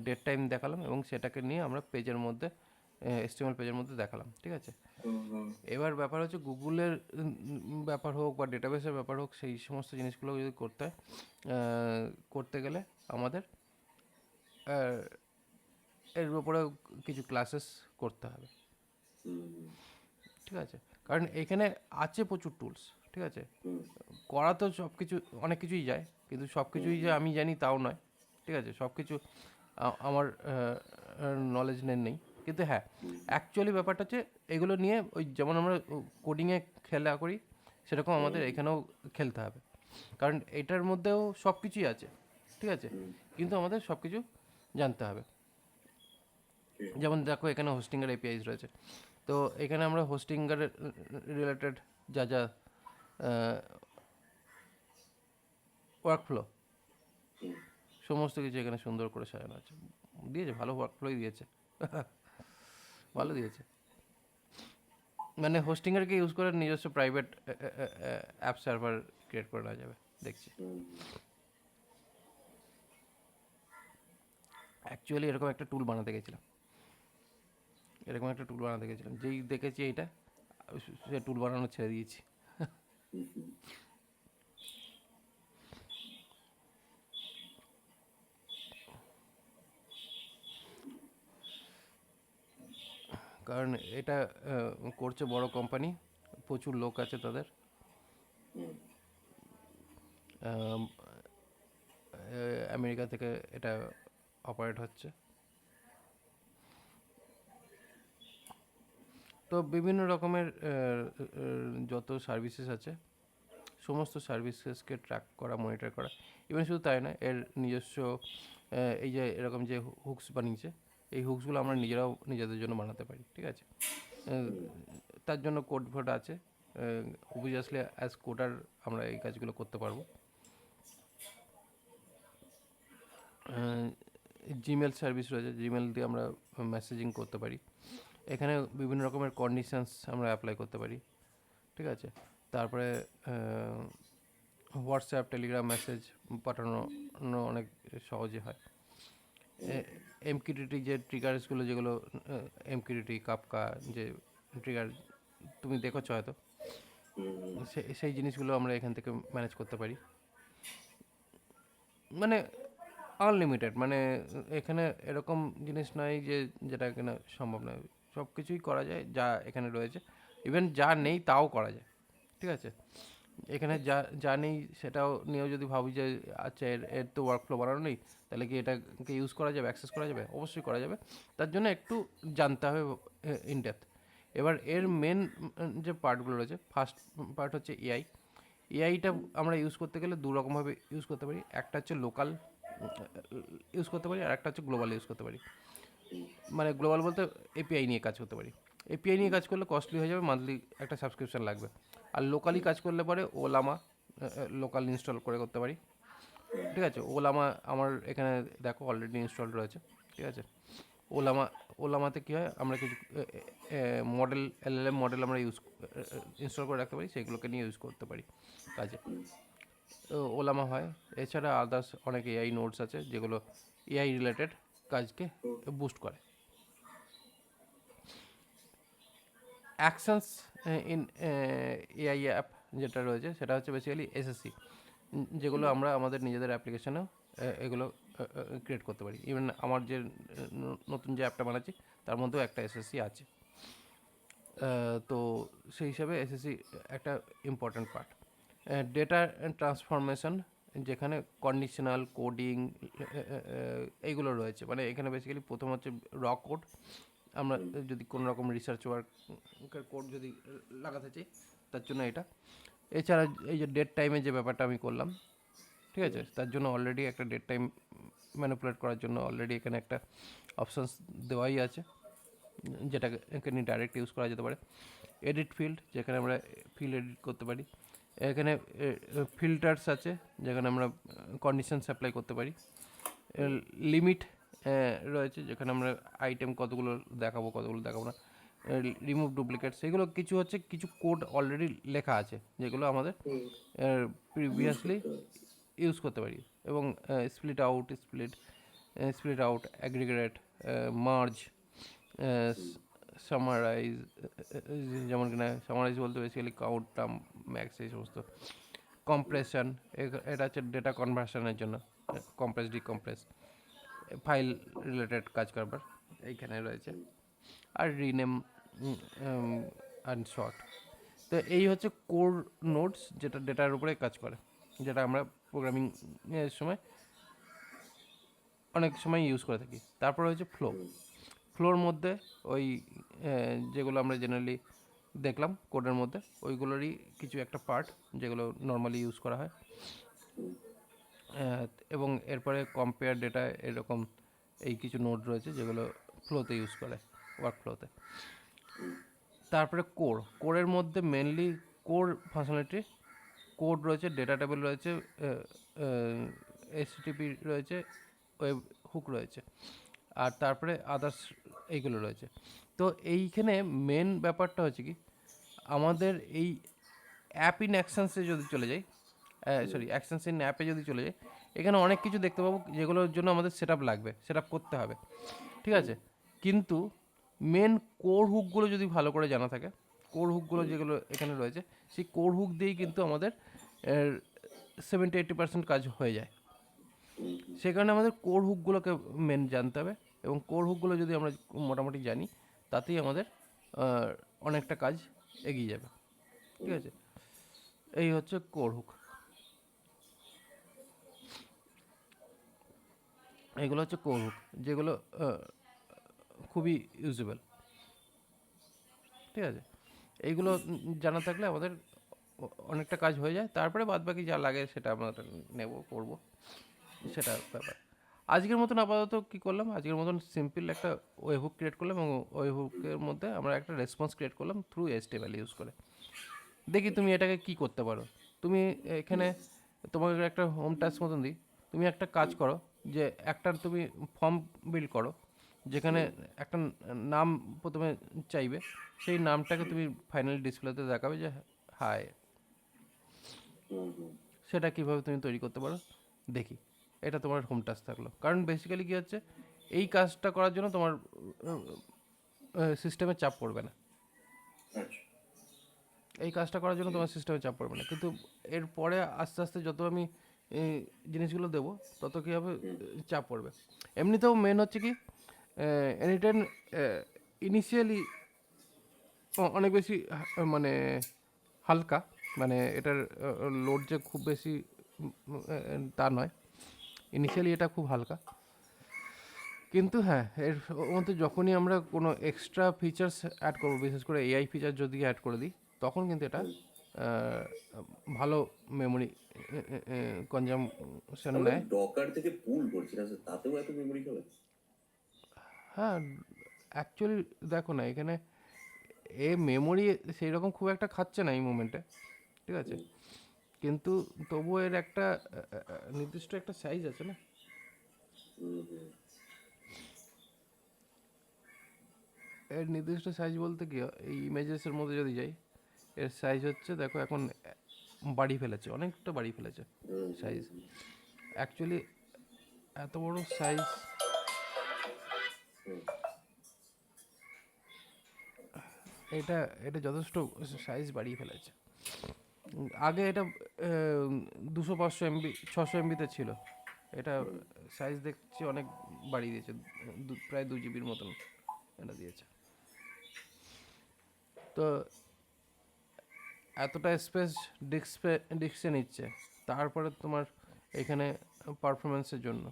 ডেট টাইম দেখালাম এবং সেটাকে নিয়ে আমরা পেজের মধ্যে HTML পেজের মধ্যে দেখালাম। ঠিক আছে, এবার ব্যাপার হচ্ছে গুগলের ব্যাপার হোক বা ডেটাবেসের ব্যাপার হোক, সেই সমস্ত জিনিসগুলো যদি করতে হয়, করতে গেলে আমাদের এর উপরে কিছু ক্লাসেস করতে হবে। ঠিক আছে, কারণ এখানে আছে প্রচুর টুলস। ঠিক আছে, করা তো সব কিছু অনেক কিছুই যায়, কিন্তু সব কিছুই যে আমি জানি তাও নয়। ঠিক আছে, সব কিছু আমার নলেজ নেই, কিন্তু হ্যাঁ, অ্যাকচুয়ালি ব্যাপারটা হচ্ছে এগুলো নিয়ে ওই যেমন আমরা কোডিংয়ে খেলা করি, সেরকম আমাদের এখানেও খেলতে হবে, কারণ এটার মধ্যেও সব কিছুই আছে। ঠিক আছে, কিন্তু আমাদের সব কিছু জানতে হবে। যেমন দেখো এখানে হোস্টিংয়ের এপিআইস রয়েছে, তো এখানে আমরা হোস্টিংয়ের রিলেটেড যা যা ওয়ার্কফ্লো, সমস্ত কিছু এখানে সুন্দর করে সাজানো আছে, দিয়েছে ভালো ওয়ার্কফ্লোই দিয়েছে। ভালো দিয়েছে, মানে হোস্টিংয়েরকে ইউজ করে নিজস্ব প্রাইভেট অ্যাপ সার্ভার ক্রিয়েট করে নেওয়া যাবে দেখছি। অ্যাকচুয়ালি এরকম একটা টুল বানাতে গেছিলাম, যেই দেখেছি এইটা, সে টুল বানানো ছেড়ে দিয়েছি। কারণ এটা করছে বড় কোম্পানি, প্রচুর লোক আছে তাদের। আমেরিকা থেকে এটা অপারেট হচ্ছে। তো বিভিন্ন রকমের যত সার্ভিসেস আছে, সমস্ত সার্ভিসেসকে ট্র্যাক করা, মনিটর করা। ইভেন শুধু তাই না, এর নিজস্ব এই যে এরকম যে হুকস বানিয়েছে, এই হুকসগুলো আমরা নিজেরাও নিজেদের জন্য বানাতে পারি। ঠিক আছে, তার জন্য কোড ফোড আছে, অবভিয়াসলি অ্যাজ কোডার আমরা এই কাজগুলো করতে পারবো। জিমেল সার্ভিস রয়েছে, জিমেল দিয়ে আমরা মেসেজিং করতে পারি। এখানে বিভিন্ন রকমের কন্ডিশনস আমরা অ্যাপ্লাই করতে পারি। ঠিক আছে, তারপরে হোয়াটসঅ্যাপ, টেলিগ্রাম মেসেজ পাঠানো অনেক সহজে হয়। এমকিউটিটি যে ট্রিগার্সগুলো, যেগুলো এমকিউটিটি, কাপকা যে ট্রিগার তুমি দেখেছো হয়তো, সেই জিনিসগুলো আমরা এখান থেকে ম্যানেজ করতে পারি। মানে আনলিমিটেড, মানে এখানে এরকম জিনিস নয় যে যেটা এখানে সম্ভব নয়, সব কিছুই করা যায় যা এখানে রয়েছে। ইভেন যা নেই তাও করা যায়। ঠিক আছে, এখানে যা নেই সেটাও নিয়েও যদি ভাবি যে আচ্ছা এর তো ওয়ার্কফ্লো বানানো নেই, তাহলে কি এটাকে ইউজ করা যাবে, অ্যাক্সেস করা যাবে? অবশ্যই করা যাবে, তার জন্য একটু জানতে হবে ইন ডেপথ। এবার এর মেন যে পার্টগুলো রয়েছে, ফার্স্ট পার্ট হচ্ছে এআই। এআইটা আমরা ইউজ করতে গেলে দু রকমভাবে ইউজ করতে পারি। একটা হচ্ছে লোকাল ইউজ করতে পারি, আর একটা হচ্ছে গ্লোবাল ইউজ করতে পারি। মানে গ্লোবাল বলতে এপিআই নিয়ে কাজ করতে পারি। এপিআই নিয়ে কাজ করলে কস্টলি হয়ে যাবে, মান্থলি একটা সাবস্ক্রিপশন লাগবে। আর লোকালি কাজ করলে পরে ওলামা লোকাল ইনস্টল করে করতে পারি। ঠিক আছে, ওলামা আমার এখানে দেখো অলরেডি ইনস্টলড রয়েছে। ঠিক আছে, ওলামাতে কী হয়, আমরা কিছু মডেল, এলএলএম মডেল আমরা ইনস্টল করে রাখতে পারি, সেগুলোকে নিয়ে ইউজ করতে পারি কাজে। ওলামা হয়, এছাড়া আদার্স অনেক এআই নোটস আছে যেগুলো এআই রিলেটেড কাজকে বুস্ট করে। অ্যাকশনস ইন এআই অ্যাপ যেটা রয়েছে সেটা হচ্ছে বেসিক্যালি এসএসসি, যেগুলো আমরা আমাদের নিজেদের অ্যাপ্লিকেশনেও এগুলো ক্রিয়েট করতে পারি। ইভেন আমার যে নতুন যে অ্যাপটা বানাচ্ছি তার মধ্যেও একটা এসএসসি আছে। তো সেই হিসাবে এসএসসি একটা ইম্পর্ট্যান্ট পার্ট। ডেটা ট্রান্সফরমেশন, যেখানে কন্ডিশনাল কোডিং এইগুলো রয়েছে, মানে এখানে বেসিক্যালি প্রথম হচ্ছে র কোড। আমরা যদি কোনো রকম রিসার্চ ওয়ার্কের কোড যদি লাগাতে চাই তার জন্য এটা। এছাড়া এই যে ডেট টাইমের যে ব্যাপারটা আমি করলাম, ঠিক আছে, তার জন্য অলরেডি একটা ডেট টাইম ম্যানিপুলেট করার জন্য অলরেডি এখানে একটা অপশানস দেওয়াই আছে, যেটাকে এখানে ডাইরেক্ট ইউজ করা যেতে পারে। এডিট ফিল্ড, যেখানে আমরা ফিল্ড এডিট করতে পারি। এখানে ফিল্টার্স আছে, যেখানে আমরা কন্ডিশনস অ্যাপ্লাই করতে পারি। লিমিট রয়েছে, যেখানে আমরা আইটেম কতগুলো দেখাবো কতগুলো দেখাবো না। রিমুভ ডুপ্লিকেটস, এগুলো কিছু হচ্ছে কিছু কোড অলরেডি লেখা আছে যেগুলো আমাদের প্রিভিয়াসলি ইউজ করতে পারি। এবং split out, aggregate, merge, summarise, যেমন কিনা সামারাইজ বলতে বেসিক্যালি কাউন্ট, টার্ম, ম্যাক্স, এই সমস্ত। কম্প্রেশন, এটা হচ্ছে ডেটা কনভার্সনের জন্য, কম্প্রেস ডিকম্প্রেস, ফাইল রিলেটেড কাজ করবার এইখানে রয়েছে। আর রিনেম অ্যান্ড শর্ট। তো এই হচ্ছে কোর নোটস, যেটা ডেটার উপরে কাজ করে, যেটা আমরা প্রোগ্রামিং এর সময় অনেক সময় ইউজ করে থাকি। তারপরে হচ্ছে ফ্লোর মধ্যে ওই যেগুলো আমরা জেনারেলি দেখলাম কোডের মধ্যে, ওইগুলোরই কিছু একটা পার্ট যেগুলো নর্মালি ইউজ করা হয়। এবং এরপরে কম্পেয়ার ডেটা, এরকম এই কিছু নোড রয়েছে যেগুলো ফ্লোতে ইউজ করে, ওয়ার্ক ফ্লোতে। তারপরে কোরের মধ্যে মেনলি কোর ফাংশনালিটি, কোড রয়েছে, ডেটা টেবিল রয়েছে, HTTP রয়েছে, ওয়েব হুক রয়েছে, আর তারপরে আদার্স এইগুলো রয়েছে। তো এইখানে মেন ব্যাপারটা হচ্ছে কি, আমাদের এই অ্যাপ ইন অ্যাকশনসে যদি চলে যাই, অ্যাকশনস ইন অ্যাপে যদি চলে যাই, এখানে অনেক কিছু দেখতে পাবো যেগুলোর জন্য আমাদের সেট লাগবে, সেট করতে হবে, ঠিক আছে। কিন্তু মেন কোর হুকগুলো যদি ভালো করে জানা থাকে, কোর হুকগুলো যেগুলো এখানে রয়েছে, সেই কোর হুক দিয়েই কিন্তু আমাদের 70-80% কাজ হয়ে যায়। সেই কারণে আমাদের কোর হুকগুলোকে মেন জানতে হবে, এবং কোর হুকগুলো যদি আমরা মোটামুটি জানি, তাতেই আমাদের অনেকটা কাজ এগিয়ে যাবে, ঠিক আছে। এই হচ্ছে কোর হুক, এগুলো হচ্ছে কোর হুক, যেগুলো খুবই ইউজেবল, ঠিক আছে। এইগুলো জানা থাকলে আমাদের অনেকটা কাজ হয়ে যায়। তারপরে বাদ বাকি যা লাগে সেটা আমরা নেব, করবো, সেটা ব্যাপার। আজকের মতন আপাতত কী করলাম, আজকের মতন সিম্পল একটা ওয়েব হুক ক্রিয়েট করলাম, এবং ওয়েব হুকের মধ্যে আমরা একটা রেসপন্স ক্রিয়েট করলাম থ্রু HTML ইউজ করে। দেখি তুমি এটাকে কি করতে পারো। তুমি এখানে তোমাকে একটা হোম টাস্ক মতন দিই, তুমি একটা কাজ করো, যে একটা তুমি ফর্ম বিল্ড করো, যেখানে একটা নাম প্রথমে চাইবে, সেই নামটাকে তুমি ফাইনালি ডিসপ্লেতে দেখাবে যে হাই। সেটা কীভাবে তুমি তৈরি করতে পারো দেখি, এটা তোমার হোম টাস্ক থাকলো। কারণ বেসিক্যালি কী হচ্ছে, এই কাজটা করার জন্য তোমার সিস্টেমে চাপ পড়বে না, এই কাজটা করার জন্য তোমার সিস্টেমে চাপ পড়বে না। কিন্তু এরপরে আস্তে আস্তে যত আমি জিনিসগুলো দেবো, তত কী হবে, চাপ পড়বে। এমনিতেও মেন হচ্ছে কি, এনিটাইম ইনিশিয়ালি অনেক বেশি মানে হালকা, মানে এটার লোড যে খুব বেশি তা নয়, ইনিশিয়ালি এটা খুব হালকা। কিন্তু হ্যাঁ, এর মধ্যে যখনই আমরা কোনো এক্সট্রা ফিচার্স অ্যাড করবো, বিশেষ করে AI ফিচার যদি অ্যাড করে দিই, তখন কিন্তু এটা ভালো মেমোরি কনজামশন নেয়। ডকার থেকে পুল করছি না স্যার, তাতেও এত মেমরি খাবে? হ্যাঁ, অ্যাকচুয়ালি দেখো না, এখানে মেমোরি সেই রকম খুব একটা খাচ্ছে না এই মোমেন্টে, ঠিক আছে। কিন্তু তবুও এর একটা নির্দিষ্ট একটা সাইজ আছে না। এর নির্দিষ্ট সাইজ বলতে কি, এই ইমেজেসের মধ্যে যদি যাই, এর সাইজ হচ্ছে, দেখো এখন বাড়ি ফেলেছে, অনেকটা বাড়ি ফেলেছে সাইজ। অ্যাকচুয়ালি এত বড় সাইজ, এটা এটা যথেষ্ট সাইজ বাড়িয়ে ফেলেছে। আগে এটা 200-500 MB 600 MB-তে ছিল, এটা সাইজ দেখছি অনেক বাড়িয়ে দিয়েছে, প্রায় 2 GB মতন এটা দিয়েছে। তো এতটা স্পেস ডিস্কে নিচ্ছে, তারপরে তোমার এখানে পারফরমেন্সের জন্য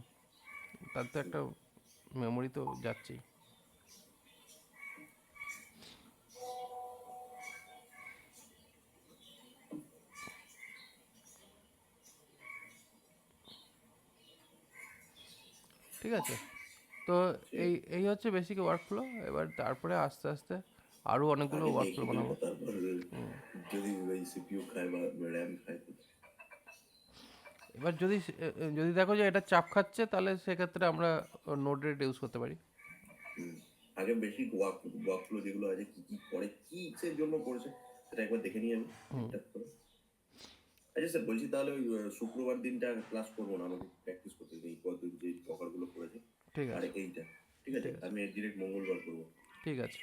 তার তো একটা মেমোরি তো যাচ্ছেই। ঠিক আছে, তো এই এই হচ্ছে বেসিক ওয়ার্কফ্লো। এবার তারপরে আস্তে আস্তে আরও অনেকগুলো আগে ওয়ার্কফ্লো দেখে বানাবো। নিবো, তারপর যদি ওই সিপিইউ খায় বা র্যাম খায় তো। এবার যদি দেখো যে এটা চাপ খাচ্ছে, তাহলে সেক্ষেত্রে আমরা নোড রেট ইউজ করতে পারি। আগে বেসিক ওয়ার্কফ্লো যেগুলো আছে, কি কি করে, কিসের জন্য করেছে, সেটা একবার দেখে নিই আমি ঠিকঠাক করে। আচ্ছা স্যার, বলছি তাহলে ওই শুক্রবার দিনটা ক্লাস করবো না, আমাকে প্র্যাকটিস করতে দিই, এই পদ্ধতি যে প্রকারগুলো করেছে। ঠিক আর আছে, এইটা ঠিক আছে, ঠিক আছে, আমি ডিরেক্ট মঙ্গলবার করবো। ঠিক আছে।